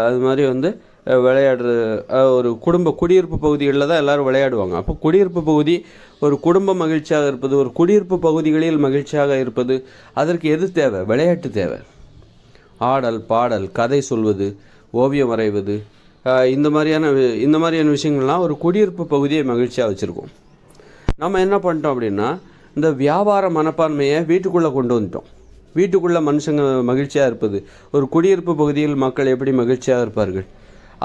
Speaker 2: அது மாதிரி விளையாடுறது. ஒரு குடியிருப்பு பகுதிகளில் தான் எல்லோரும் விளையாடுவாங்க. அப்போ குடியிருப்பு பகுதி ஒரு குடும்ப மகிழ்ச்சியாக இருப்பது, ஒரு குடியிருப்பு பகுதிகளில் மகிழ்ச்சியாக இருப்பது, அதற்கு எது தேவை? விளையாட்டு தேவை. ஆடல் பாடல், கதை சொல்வது, ஓவியம் வரைவது, இந்த மாதிரியான விஷயங்கள்லாம் ஒரு குடியிருப்பு பகுதியை மகிழ்ச்சியாக வச்சுருக்கோம். நம்ம என்ன பண்ணிட்டோம் அப்படின்னா, இந்த வியாபார மனப்பான்மையை வீட்டுக்குள்ளே கொண்டு வந்துட்டோம். வீட்டுக்குள்ளே மனுஷங்க மகிழ்ச்சியாக இருப்பது, ஒரு குடியிருப்பு பகுதியில் மக்கள் எப்படி மகிழ்ச்சியாக இருப்பார்கள்,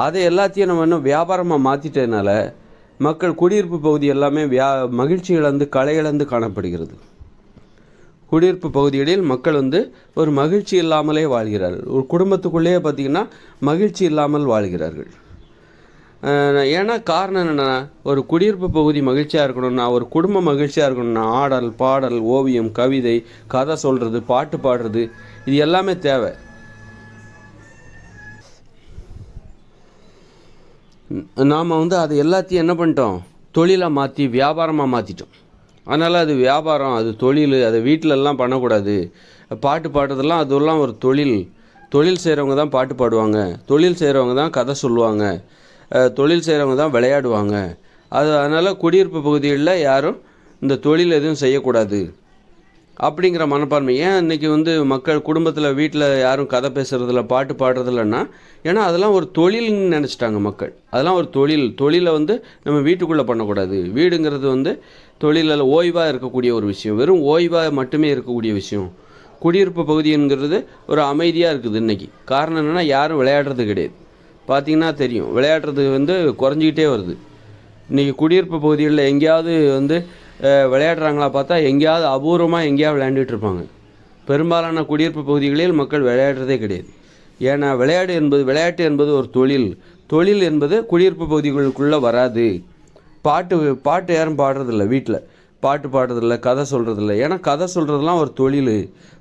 Speaker 2: அதை எல்லாத்தையும் நம்ம இன்னும் வியாபாரமாக மாற்றிட்டதுனால மக்கள் குடியிருப்பு பகுதி எல்லாமே மகிழ்ச்சி இழந்து களை இழந்து காணப்படுகிறது. குடியிருப்பு பகுதிகளில் மக்கள் ஒரு மகிழ்ச்சி இல்லாமலே வாழ்கிறார்கள். ஒரு குடும்பத்துக்குள்ளேயே பார்த்திங்கன்னா மகிழ்ச்சி இல்லாமல் வாழ்கிறார்கள். ஏன்னா காரணம் என்னென்னா, ஒரு குடியிருப்பு பகுதி மகிழ்ச்சியாக இருக்கணும்னா, ஒரு குடும்பம் மகிழ்ச்சியாக இருக்கணும்னா, ஆடல் பாடல், ஓவியம், கவிதை, கதை சொல்கிறது, பாட்டு பாடுறது, இது எல்லாமே தேவை. நாம் அது எல்லாத்தையும் என்ன பண்ணிட்டோம்? தொழிலாக மாற்றி வியாபாரமாக மாற்றிட்டோம். அதனால் அது வியாபாரம், அது தொழில், அதை வீட்டிலெல்லாம் பண்ணக்கூடாது. பாட்டு பாடுறதெல்லாம் அதெல்லாம் ஒரு தொழில் செய்கிறவங்க தான் பாட்டு பாடுவாங்க, தொழில் செய்கிறவங்க தான் கதை சொல்லுவாங்க, தொழில் செய்கிறவங்க தான் விளையாடுவாங்க. அதனால் குடியிருப்பு பகுதிகளில் யாரும் இந்த தொழில் எதுவும் செய்யக்கூடாது அப்படிங்கிற மனப்பான்மை. ஏன் இன்றைக்கி மக்கள் குடும்பத்தில் வீட்டில் யாரும் கதை பேசுகிறதில்ல, பாட்டு பாடுறதில்லன்னா, ஏன்னா அதெல்லாம் ஒரு தொழில்னு நினச்சிட்டாங்க மக்கள். அதெல்லாம் ஒரு தொழிலை நம்ம வீட்டுக்குள்ளே பண்ணக்கூடாது. வீடுங்கிறது தொழிலில் ஓய்வாக இருக்கக்கூடிய ஒரு விஷயம், வெறும் ஓய்வாக மட்டுமே இருக்கக்கூடிய விஷயம். குடியிருப்பு பகுதிங்கிறது ஒரு அமைதியாக இருக்குது இன்றைக்கி. காரணம் என்னென்னா, யாரும் விளையாடுறது கிடையாது. பார்த்திங்கன்னா தெரியும், விளையாடுறது குறைஞ்சிக்கிட்டே வருது. இன்றைக்கி குடியிருப்பு பகுதிகளில் எங்கேயாவது விளையாடுறாங்களா பார்த்தா எங்கேயாவது அபூர்வமாக எங்கேயாவது விளையாண்டுட்டு இருப்பாங்க. பெரும்பாலான குடியிருப்பு பகுதிகளில் மக்கள் விளையாடுறதே கிடையாது. ஏன்னா விளையாட்டு என்பது ஒரு தொழில் என்பது குடியிருப்பு பகுதிகளுக்குள்ளே வராது. பாட்டு யாரும் பாடுறதில்ல, வீட்டில் பாட்டு பாடுறதில்ல, கதை சொல்கிறதில்ல. ஏன்னா கதை சொல்கிறதுலாம் ஒரு தொழில்,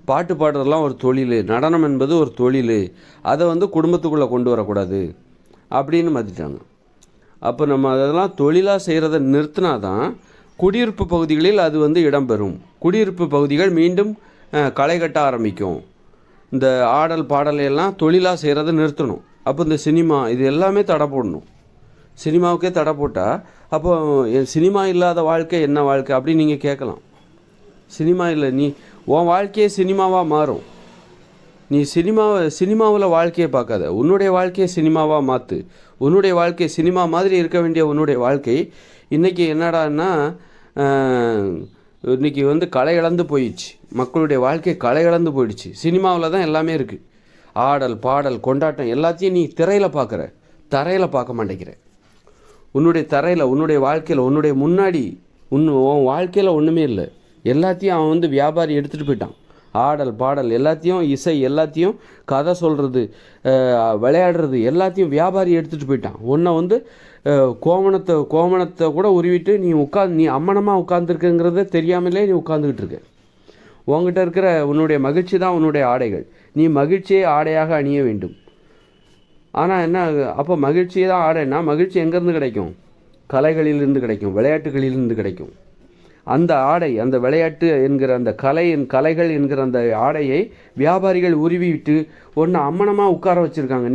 Speaker 2: பாட்டு பாடுறதெல்லாம் ஒரு தொழில், நடனம் என்பது ஒரு தொழில், அதை வந்து குடும்பத்துக்குள்ளே கொண்டு வரக்கூடாது அப்படின்னு மாற்றிட்டாங்க. அப்போ நம்ம அதெல்லாம் தொழிலாக செய்கிறத நிறுத்தினா தான் குடியிருப்பு பகுதிகளில் அது வந்து இடம்பெறும். குடியிருப்பு பகுதிகள் மீண்டும் களை கட்ட ஆரம்பிக்கும். இந்த ஆடல் பாடலையெல்லாம் தொழிலாக செய்கிறத நிறுத்தணும். அப்போ இந்த சினிமா இது எல்லாமே தடை போடணும். சினிமாவுக்கே தடை போட்டால் அப்போ சினிமா இல்லாத வாழ்க்கை என்ன வாழ்க்கை அப்படின்னு நீங்கள் கேட்கலாம். சினிமா இல்லை, நீ உன் வாழ்க்கையே சினிமாவாக மாறும். நீ சினிமாவில் வாழ்க்கையை பார்க்காத, உன்னுடைய வாழ்க்கையை சினிமாவாக மாற்று. உன்னுடைய வாழ்க்கை சினிமா மாதிரி இருக்க வேண்டிய உன்னுடைய வாழ்க்கை இன்றைக்கி என்னடான்னா இன்றைக்கி வந்து களை இழந்து போயிடுச்சு. மக்களுடைய வாழ்க்கை களை இழந்து போயிடுச்சு. சினிமாவில் தான் எல்லாமே இருக்குது. ஆடல் பாடல் கொண்டாட்டம் எல்லாத்தையும் நீ திரையில் பார்க்குற, தரையில் பார்க்க மாட்டேங்கிற. உன்னுடைய தரையில், உன்னுடைய வாழ்க்கையில், உன்னுடைய முன்னாடி உன் வாழ்க்கையில் ஒன்றுமே இல்லை. எல்லாத்தையும் அவன் வந்து வியாபாரி எடுத்துகிட்டு போயிட்டான். ஆடல் பாடல் எல்லாத்தையும், இசை எல்லாத்தையும், கதை சொல்கிறது, விளையாடுறது எல்லாத்தையும் வியாபாரி எடுத்துகிட்டு போயிட்டான். உன்னை வந்து கோமணத்தை கூட உருவிட்டு நீ அம்மனமாக உட்காந்துருக்குங்கிறத தெரியாமலே நீ உட்காந்துக்கிட்டு இருக்க. உங்ககிட்ட இருக்கிற உன்னுடைய மகிழ்ச்சி தான் உன்னுடைய ஆடைகள். நீ மகிழ்ச்சியை ஆடையாக அணிய வேண்டும். ஆனால் என்ன, அப்போ மகிழ்ச்சியை தான் ஆடைன்னா மகிழ்ச்சி எங்கேருந்து கிடைக்கும்? கலைகளிலிருந்து கிடைக்கும், விளையாட்டுகளிலிருந்து கிடைக்கும். அந்த ஆடை, அந்த விளையாட்டு என்கிற அந்த கலைகள் என்கிற அந்த ஆடையை வியாபாரிகள் உருவிவிட்டு ஒன்று அம்மனமாக உட்கார வச்சுருக்காங்க.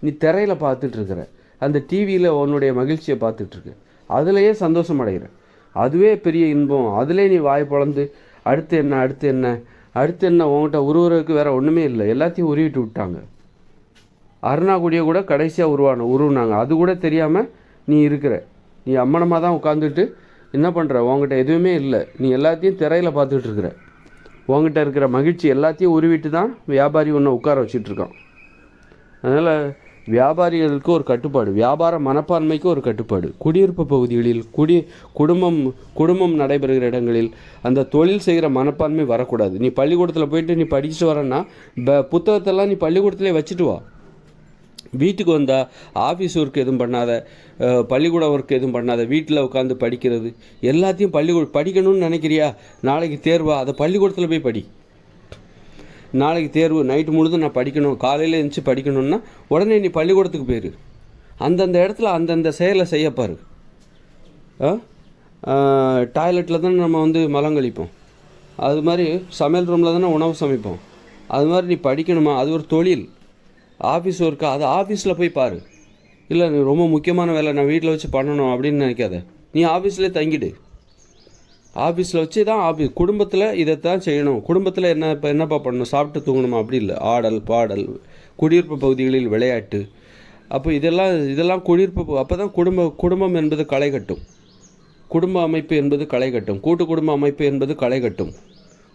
Speaker 2: நீ திரையில் பார்த்துட்ருக்கிற, அந்த டிவியில் உன்னுடைய மகிழ்ச்சியை பார்த்துட்ருக்க, அதுலேயே சந்தோஷம் அடைகிற. அதுவே பெரிய இன்பம். அதிலே நீ வாய் பொழந்து அடுத்து என்ன உங்கள்கிட்ட உருவுறதுக்கு வேறு ஒன்றுமே இல்லை. எல்லாத்தையும் உருவிட்டு விட்டாங்க. அருணாக்குடியை கூட கடைசியாக உருவினாங்க. அது கூட தெரியாமல் நீ இருக்கிற. நீ அம்மனமாக தான் உட்காந்துட்டு என்ன பண்ணுற? உங்ககிட்ட எதுவுமே இல்லை. நீ எல்லாத்தையும் திரையில் பார்த்துட்டு இருக்கிற. உங்ககிட்ட இருக்கிற மகிழ்ச்சி எல்லாத்தையும் உருவிட்டு தான் வியாபாரி ஒன்று உட்கார வச்சிட்ருக்கான். அதனால் வியாபாரிகளுக்கு ஒரு கட்டுப்பாடு, வியாபார மனப்பான்மைக்கு ஒரு கட்டுப்பாடு. குடியிருப்பு பகுதிகளில் குடும்பம் நடைபெறுகிற இடங்களில் அந்த தொழில் செய்கிற மனப்பான்மை வரக்கூடாது. நீ பள்ளிக்கூடத்தில் போயிட்டு நீ படிச்சுட்டு வரேன்னா புத்தகத்தெல்லாம் நீ பள்ளிக்கூடத்திலே வச்சுட்டு வா. வீட்டுக்கு வந்தால் ஆஃபீஸ் ஒர்க் எதுவும் பண்ணாத, பள்ளிக்கூட ஒர்க் எதுவும் பண்ணாத, வீட்டில் உட்காந்து படிக்கிறது எல்லாத்தையும் படிக்கணும்னு நினைக்கிறியா? நாளைக்கு தேர்வா, அதை பள்ளிக்கூடத்தில் போய் படி. நாளைக்கு தேர்வு, நைட்டு முழுதும் நான் படிக்கணும், காலையில் எழுந்துச்சி படிக்கணும்னா உடனே நீ பள்ளிக்கூடத்துக்கு போயிரு. அந்தந்த இடத்துல அந்தந்த செயலை செய்யப்பாரு. டாய்லெட்டில் தானே நம்ம வந்து மலம் கழிப்போம், அது மாதிரி சமையல் ரூமில் தானே உணவு சமைப்போம். அது மாதிரி நீ படிக்கணுமா? அது ஒரு தொழில். ஆஃபீஸ் ஒர்க்கா, அது ஆஃபீஸில் போய் பாரு. இல்லை நீ ரொம்ப முக்கியமான வேலை நான் வீட்டில் வச்சு பண்ணணும் அப்படின்னு நினைக்காத. நீ ஆஃபீஸ்லேயே தங்கிடு. ஆஃபீஸில் வச்சு தான் குடும்பத்தில் இதைத்தான் செய்யணும். குடும்பத்தில் என்னப்பா பண்ணணும்? சாப்பிட்டு தூங்கணுமா? அப்படி இல்லை. ஆடல் பாடல், குடியிருப்பு பகுதிகளில் விளையாட்டு. அப்போ இதெல்லாம் குடியிருப்பு. அப்போ தான் குடும்பம் என்பது களை கட்டும். குடும்ப அமைப்பு என்பது களை கட்டும். கூட்டு குடும்ப அமைப்பு என்பது களை கட்டும்.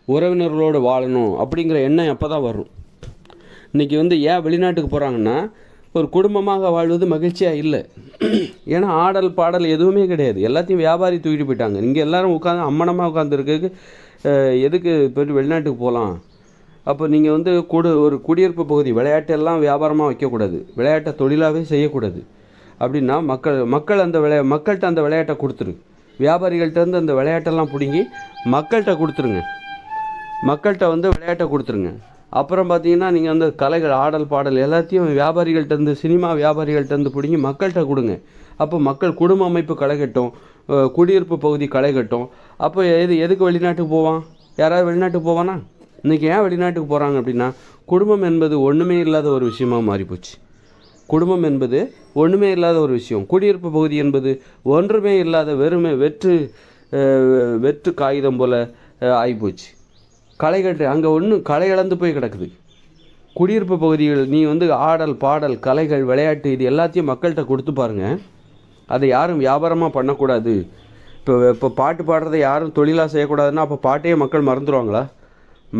Speaker 2: உறவினர்களோடு வாழணும் அப்படிங்கிற எண்ணம் அப்போ தான் வரும். இன்றைக்கி வந்து ஏன் வெளிநாட்டுக்கு போகிறாங்கன்னா ஒரு குடும்பமாக வாழ்வது மகிழ்ச்சியாக இல்லை. ஏன்னா ஆடல் பாடல் எதுவுமே கிடையாது. எல்லாத்தையும் வியாபாரி தூக்கிட்டு போயிட்டாங்க. இங்கே எல்லோரும் உட்காந்து அம்மனமாக உட்காந்துருக்கு. எதுக்கு போய்ட்டு வெளிநாட்டுக்கு போகலாம்? அப்போ நீங்கள் வந்து ஒரு குடியிருப்பு பகுதி விளையாட்டெல்லாம் வியாபாரமாக வைக்கக்கூடாது, விளையாட்டை தொழிலாகவே செய்யக்கூடாது. அப்படின்னா மக்கள்கிட்ட அந்த விளையாட்டை கொடுத்துரு. வியாபாரிகள்கிட்டருந்து அந்த விளையாட்டெல்லாம் பிடுங்கி மக்கள்கிட்ட கொடுத்துருங்க. மக்கள்கிட்ட வந்து விளையாட்டை கொடுத்துருங்க. அப்புறம் பார்த்தீங்கன்னா நீங்கள் வந்து கலைகள், ஆடல் பாடல் எல்லாத்தையும் வியாபாரிகள்கிட்டருந்து, சினிமா வியாபாரிகள்கிட்டருந்து பிடிங்கி மக்கள்கிட்ட கொடுங்க. அப்போ மக்கள் குடும்ப அமைப்பு களை கட்டும், குடியிருப்பு பகுதி களை கட்டும். அப்போ எதுக்கு வெளிநாட்டுக்கு போவான்? யாராவது வெளிநாட்டுக்கு போவானா? இன்றைக்கி ஏன் வெளிநாட்டுக்கு போகிறாங்க அப்படின்னா குடும்பம் என்பது ஒன்றுமே இல்லாத ஒரு விஷயமாக மாறிப்போச்சு. குடும்பம் என்பது ஒன்றுமே இல்லாத ஒரு விஷயம். குடியிருப்பு பகுதி என்பது ஒன்றுமே இல்லாத வெறுமை வெற்று காகிதம் போல் ஆகிப்போச்சு. கலைகட்டு அங்கே களை இழந்து போய் கிடக்குது. குடியிருப்பு பகுதிகள் நீ வந்து ஆடல் பாடல் கலைகள் விளையாட்டு இது எல்லாத்தையும் மக்கள்கிட்ட கொடுத்து பாருங்கள். அதை யாரும் வியாபாரமாக பண்ணக்கூடாது. இப்போ பாட்டு பாடுறதை யாரும் தொழிலாக செய்யக்கூடாதுன்னா அப்போ பாட்டையே மக்கள் மறந்துடுவாங்களா?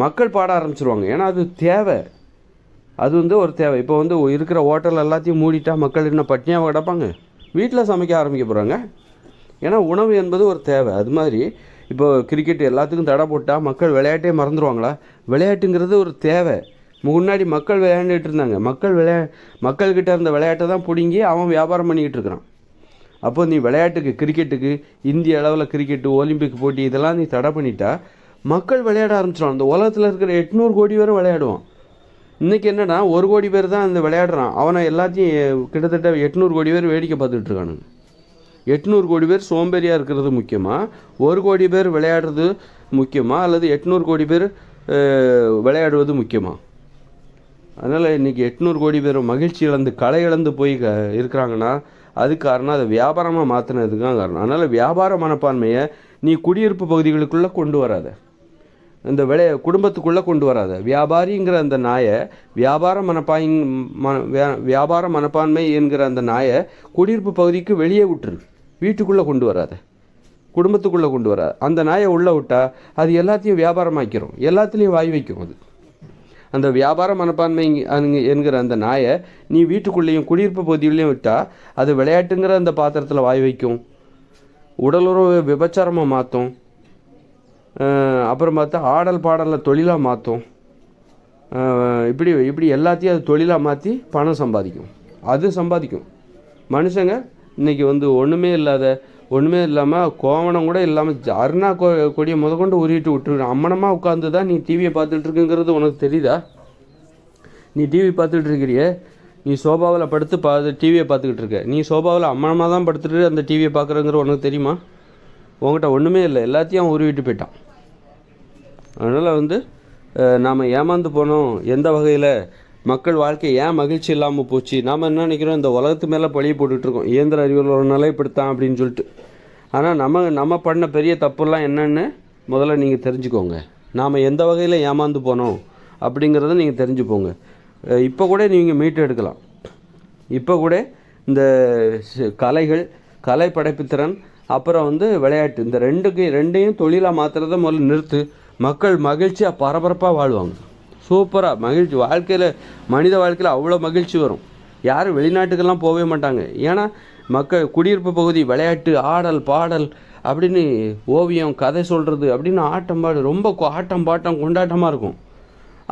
Speaker 2: மக்கள் பாட ஆரம்பிச்சிருவாங்க. ஏன்னா அது தேவை, அது வந்து ஒரு தேவை. இப்போ வந்து இருக்கிற ஹோட்டல் எல்லாத்தையும் மூடிட்டா மக்கள் இன்னும் பட்னியாக கிடப்பாங்க, வீட்டில் சமைக்க ஆரம்பிக்க போகிறாங்க. ஏன்னா உணவு என்பது ஒரு தேவை. அது மாதிரி இப்போ கிரிக்கெட் எல்லாத்துக்கும் தடை போட்டால் மக்கள் விளையாட்டே மறந்துடுவாங்களா? விளையாட்டுங்கிறது ஒரு தேவை. முன்னாடி மக்கள் விளையாண்டுட்டு இருந்தாங்க. மக்கள்கிட்ட இருந்த விளையாட்டை தான் பிடுங்கி அவன் வியாபாரம் பண்ணிக்கிட்டு இருக்கிறான். அப்போ நீ விளையாட்டுக்கு கிரிக்கெட்டுக்கு இந்திய அளவில் கிரிக்கெட்டு ஒலிம்பிக் போட்டி இதெல்லாம் நீ தடை பண்ணிட்டா மக்கள் விளையாட ஆரம்பிச்சிடும். அந்த உலகத்தில் இருக்கிற 800 கோடி பேரும் விளையாடுவான். இன்றைக்கி என்னென்னா 1 கோடி பேர் தான் இந்த விளையாடுறான். அவனை எல்லாத்தையும் கிட்டத்தட்ட 800 கோடி பேர் வேடிக்கை பார்த்துட்ருக்கானுங்க. 800 கோடி பேர் சோம்பேறியாக இருக்கிறது முக்கியமாக, 1 கோடி பேர் விளையாடுறது முக்கியமாக, அல்லது 800 கோடி பேர் விளையாடுவது முக்கியமாக? அதனால் இன்றைக்கி 800 கோடி பேர் மகிழ்ச்சி இழந்து கலை இழந்து போய் இருக்கிறாங்கன்னா அதுக்கு காரணம் அதை வியாபாரமாக மாற்றினதுக்கு தான் காரணம். அதனால் வியாபார மனப்பான்மையை நீ குடியிருப்பு பகுதிகளுக்குள்ளே கொண்டு வராத, இந்த குடும்பத்துக்குள்ளே கொண்டு வராத. வியாபாரிங்கிற அந்த நாயை வியாபார மனப்பான்மை என்கிற அந்த நாயை குடியிருப்பு பகுதிக்கு வெளியே விட்டுரு, வீட்டுக்குள்ளே கொண்டு வராத, குடும்பத்துக்குள்ளே கொண்டு வராது. அந்த நாயை உள்ளே விட்டால் அது எல்லாத்தையும் வியாபாரமாக்கிறோம், எல்லாத்துலேயும் வாய் வைக்கும். அது அந்த வியாபார மனப்பான்மை என்கிற அந்த நாயை நீ வீட்டுக்குள்ளேயும் குடியிருப்பு பகுதியிலையும் விட்டால் அது விளையாட்டுங்கிற அந்த பாத்திரத்தில் வாய் வைக்கும், உடலுறவு விபச்சாரமாக மாற்றும், அப்புறம் பார்த்தா ஆடல் பாடலில் தொழிலாக மாற்றும். இப்படி எல்லாத்தையும் அது தொழிலாக மாற்றி பணம் சம்பாதிக்கும். அது சம்பாதிக்கும். மனுஷங்க இன்றைக்கி ஒன்றுமே இல்லாமல் கோவணம் கூட இல்லாமல் அருணா கொடியை முதற்கொண்டு உருவிட்டு விட்டுரு அம்மனமாக உட்காந்து தான் நீ டிவியை பார்த்துட்ருக்குங்கிறது உனக்கு தெரியுதா? நீ டிவி பார்த்துட்டு இருக்கிறியே, நீ சோபாவில் படுத்து டிவியை பார்த்துக்கிட்டு இருக்க, நீ சோபாவில் அம்மனமாக தான் படுத்துட்டு அந்த டிவியை பார்க்குறங்கிற உனக்கு தெரியுமா? உங்கள்கிட்ட ஒன்றுமே இல்லை, எல்லாத்தையும் அவன் உருவிட்டு போயிட்டான். அதனால் நாம் ஏமாந்து போனோம். எந்த வகையில் மக்கள் வாழ்க்கை ஏன் மகிழ்ச்சி இல்லாமல் போச்சு? நாம் என்ன நினைக்கிறோம், இந்த உலகத்து மேலே பழிய போட்டுட்ருக்கோம், இயந்திர அறிவியல் ஒரு நிலை இப்படித்தான் அப்படின்னு சொல்லிட்டு. ஆனால் நம்ம பண்ண பெரிய தப்புலாம் என்னென்னு முதல்ல நீங்கள் தெரிஞ்சுக்கோங்க. நாம் எந்த வகையில் ஏமாந்து போனோம் அப்படிங்கிறத நீங்கள் தெரிஞ்சுப்போங்க. இப்போ கூட நீங்கள் மீட்டு எடுக்கலாம். இப்போ கூட இந்த கலை படைப்புத்திறன் அப்புறம் விளையாட்டு, இந்த ரெண்டையும் தொழிலாக மாற்றுறத முதல்ல நிறுத்து. மக்கள் மகிழ்ச்சியாக பரபரப்பாக வாழ்வாங்க, சூப்பராக மகிழ்ச்சி. மனித வாழ்க்கையில் அவ்வளோ மகிழ்ச்சி வரும். யாரும் வெளிநாட்டுக்கெல்லாம் போகவே மாட்டாங்க. ஏன்னா மக்கள் குடியிருப்பு பகுதி விளையாட்டு, ஆடல் பாடல் அப்படின்னு, ஓவியம், கதை சொல்கிறது அப்படின்னு ஆட்டம் பாடு, ரொம்ப ஆட்டம் பாட்டம் கொண்டாட்டமாக இருக்கும்.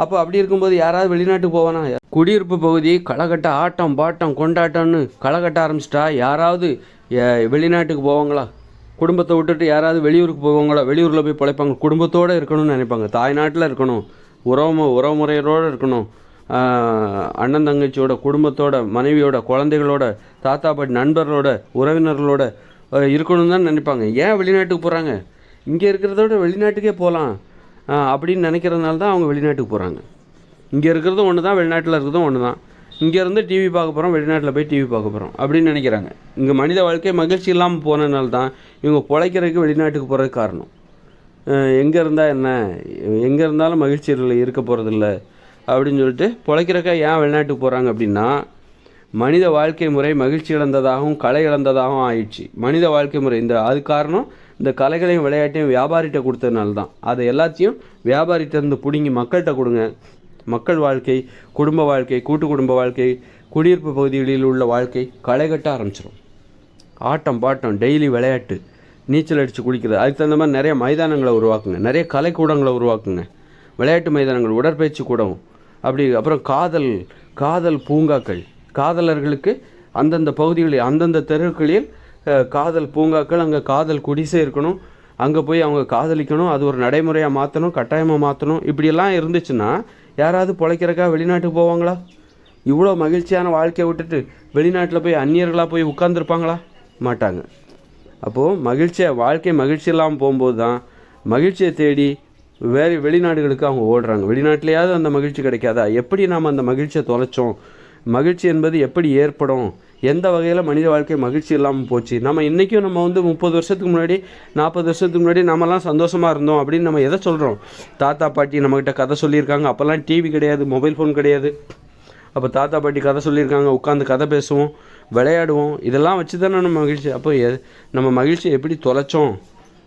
Speaker 2: அப்போ அப்படி இருக்கும்போது யாராவது வெளிநாட்டுக்கு போவானா? குடியிருப்பு பகுதி களைகட்ட ஆட்டம் பாட்டம் கொண்டாட்டம்னு களைகட்ட ஆரம்பிச்சிட்டா யாராவது வெளிநாட்டுக்கு போவாங்களா? குடும்பத்தை விட்டுட்டு யாராவது வெளியூருக்கு போவாங்களா? வெளியூரில் போய் பிழைப்பாங்க. குடும்பத்தோடு இருக்கணும்னு நினைப்பாங்க, தாய்நாட்டில் இருக்கணும், உறவுமுறையோடு இருக்கணும், அண்ணன் தங்கச்சியோட, குடும்பத்தோட, மனைவியோட, குழந்தைகளோட, தாத்தா பாட்டி, நண்பர்களோட, உறவினர்களோட இருக்கணும்னு தான் நினைப்பாங்க. ஏன் வெளிநாட்டுக்கு போகிறாங்க? இங்கே இருக்கிறத விட வெளிநாட்டுக்கே போகலாம் அப்படின்னு நினைக்கிறதுனால தான் அவங்க வெளிநாட்டுக்கு போகிறாங்க. இங்கே இருக்கிறதும் ஒன்று தான், வெளிநாட்டில் இருக்கிறதும் ஒன்று தான். இங்கேருந்து டிவி பார்க்க போகிறோம், வெளிநாட்டில் போய் டிவி பார்க்க போகிறோம் அப்படின்னு நினைக்கிறாங்க. இங்கே மனித வாழ்க்கை மகிழ்ச்சி இல்லாமல் போனதுனால தான் இவங்க பிழைக்கிறதுக்கு வெளிநாட்டுக்கு போகிறதுக்கு காரணம். எங்கே இருந்தால் என்ன, எங்கே இருந்தாலும் மகிழ்ச்சி இருக்க போகிறதில்ல அப்படின்னு சொல்லிட்டு பிழைக்கிறக்கா ஏன் வெளிநாட்டுக்கு போகிறாங்க அப்படின்னா, மனித வாழ்க்கை முறை மகிழ்ச்சி இழந்ததாகவும் கலை இழந்ததாகவும் ஆயிடுச்சு. மனித வாழ்க்கை முறை அது காரணம் இந்த கலைகளையும் விளையாட்டையும் வியாபாரிகிட்ட கொடுத்ததுனால தான். அதை எல்லாத்தையும் வியாபாரிகிட்டேருந்து பிடுங்கி மக்கள்கிட்ட கொடுங்க. மக்கள் வாழ்க்கை, குடும்ப வாழ்க்கை, கூட்டு குடும்ப வாழ்க்கை, குடியிருப்பு பகுதிகளில் உள்ள வாழ்க்கை களை கட்ட ஆரம்பிச்சிடும். ஆட்டம் பாட்டம், டெய்லி விளையாட்டு, நீச்சல் அடித்து குடிக்கிறது, அதுக்கு தகுந்த மாதிரி நிறைய மைதானங்களை உருவாக்குங்க, நிறைய கலைக்கூடங்களை உருவாக்குங்க, விளையாட்டு மைதானங்கள், உடற்பயிற்சி கூடம், அப்படி. அப்புறம் காதல் பூங்காக்கள், காதலர்களுக்கு அந்தந்த பகுதிகளில் அந்தந்த தெருக்களில் காதல் பூங்காக்கள், அங்கே காதல் குடிசை இருக்கணும், அங்கே போய் அவங்க காதலிக்கணும், அது ஒரு நடைமுறையாக மாற்றணும், கட்டாயமாக மாற்றணும். இப்படியெல்லாம் இருந்துச்சுன்னா யாராவது பிழைக்கிறக்கா வெளிநாட்டுக்கு போவாங்களா? இவ்வளோ மகிழ்ச்சியான வாழ்க்கையை விட்டுட்டு வெளிநாட்டில் போய் அந்நியர்களாக போய் உட்கார்ந்துருப்பாங்களா? மாட்டாங்க. அப்போது வாழ்க்கை மகிழ்ச்சி இல்லாமல் போகும்போது தான் மகிழ்ச்சியை தேடி வெளிநாடுகளுக்கு அவங்க ஓடுறாங்க. வெளிநாட்டிலையாவது அந்த மகிழ்ச்சி கிடைக்காதா? எப்படி நாம் அந்த மகிழ்ச்சியை தொலைச்சோம்? மகிழ்ச்சி என்பது எப்படி ஏற்படும்? எந்த வகையில் மனித வாழ்க்கை மகிழ்ச்சி இல்லாமல் போச்சு? நம்ம இன்றைக்கும் 30 வருஷத்துக்கு முன்னாடி, 40 வருஷத்துக்கு முன்னாடி நம்மலாம் சந்தோஷமாக இருந்தோம் அப்படின்னு நம்ம எதை சொல்கிறோம்? தாத்தா பாட்டி நம்மக்கிட்ட கதை சொல்லியிருக்காங்க. அப்போல்லாம் டிவி கிடையாது, மொபைல் ஃபோன் கிடையாது. அப்போ தாத்தா பாட்டி கதை சொல்லியிருக்காங்க, உட்காந்து கதை பேசுவோம், விளையாடுவோம். இதெல்லாம் வச்சு தானே நம்ம மகிழ்ச்சி. அப்போ நம்ம மகிழ்ச்சியை எப்படி தொலைச்சோம்?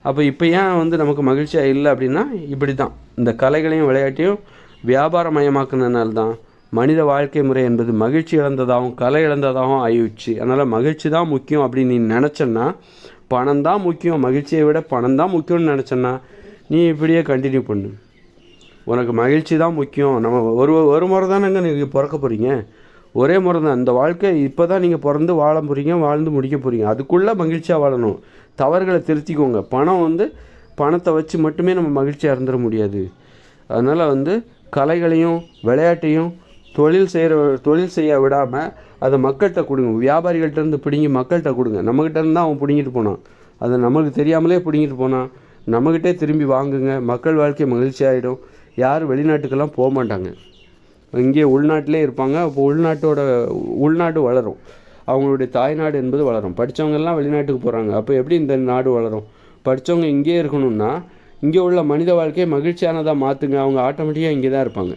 Speaker 2: அப்போ இப்போ ஏன் நமக்கு மகிழ்ச்சியாக இல்லை அப்படின்னா இப்படி தான். இந்த கலைகளையும் விளையாட்டையும் வியாபாரமயமாக்குனதுனால தான் மனித வாழ்க்கை முறை என்பது மகிழ்ச்சி இழந்ததாகவும் கலை இழந்ததாகவும் ஆயிடுச்சு. அதனால் மகிழ்ச்சி தான் முக்கியம் அப்படின்னு நீ நினச்சன்னா, பணம் தான் முக்கியம், மகிழ்ச்சியை விட பணம் தான் முக்கியம்னு நினச்சன்னா நீ இப்படியே கண்டினியூ பண்ணு. உனக்கு மகிழ்ச்சி தான் முக்கியம். நம்ம ஒரு முறை தானேங்க நீங்கள் பிறக்க போகிறீங்க. ஒரே முறை தான். இந்த வாழ்க்கை இப்போ தான் நீங்கள் பிறந்து வாழ போகிறீங்க, வாழ்ந்து முடிக்க போகிறீங்க. அதுக்குள்ளே மகிழ்ச்சியாக வாழணும். தவறுகளை திருத்திக்கோங்க. பணம் வந்து பணத்தை வச்சு மட்டுமே நம்ம மகிழ்ச்சியாக இருந்துட முடியாது. அதனால் கலைகளையும் விளையாட்டையும் தொழில் செய்ய விடாமல் அதை மக்கள்கிட்ட கொடுங்க. வியாபாரிகள்கிட்டருந்து பிடுங்கி மக்கள்கிட்ட கொடுங்க. நம்மக்கிட்டேருந்து தான் அவன் பிடுங்கிட்டு போனான். அதை நம்மளுக்கு தெரியாமலே பிடுங்கிட்டு போனான். நம்மக்கிட்டே திரும்பி வாங்குங்க. மக்கள் வாழ்க்கை மகிழ்ச்சியாகிடும். யாரும் வெளிநாட்டுக்கெல்லாம் போக மாட்டாங்க. இங்கே உள்நாட்டிலே இருப்பாங்க. அப்போ உள்நாட்டு வளரும். அவங்களுடைய தாய்நாடு என்பது வளரும். படித்தவங்கெல்லாம் வெளிநாட்டுக்கு போகிறாங்க. அப்போ எப்படி இந்த நாடு வளரும்? படித்தவங்க இங்கேயே இருக்கணும்னா இங்கே உள்ள மனித வாழ்க்கையை மகிழ்ச்சியானதாக மாற்றுங்க. அவங்க ஆட்டோமேட்டிக்காக இங்கே தான் இருப்பாங்க.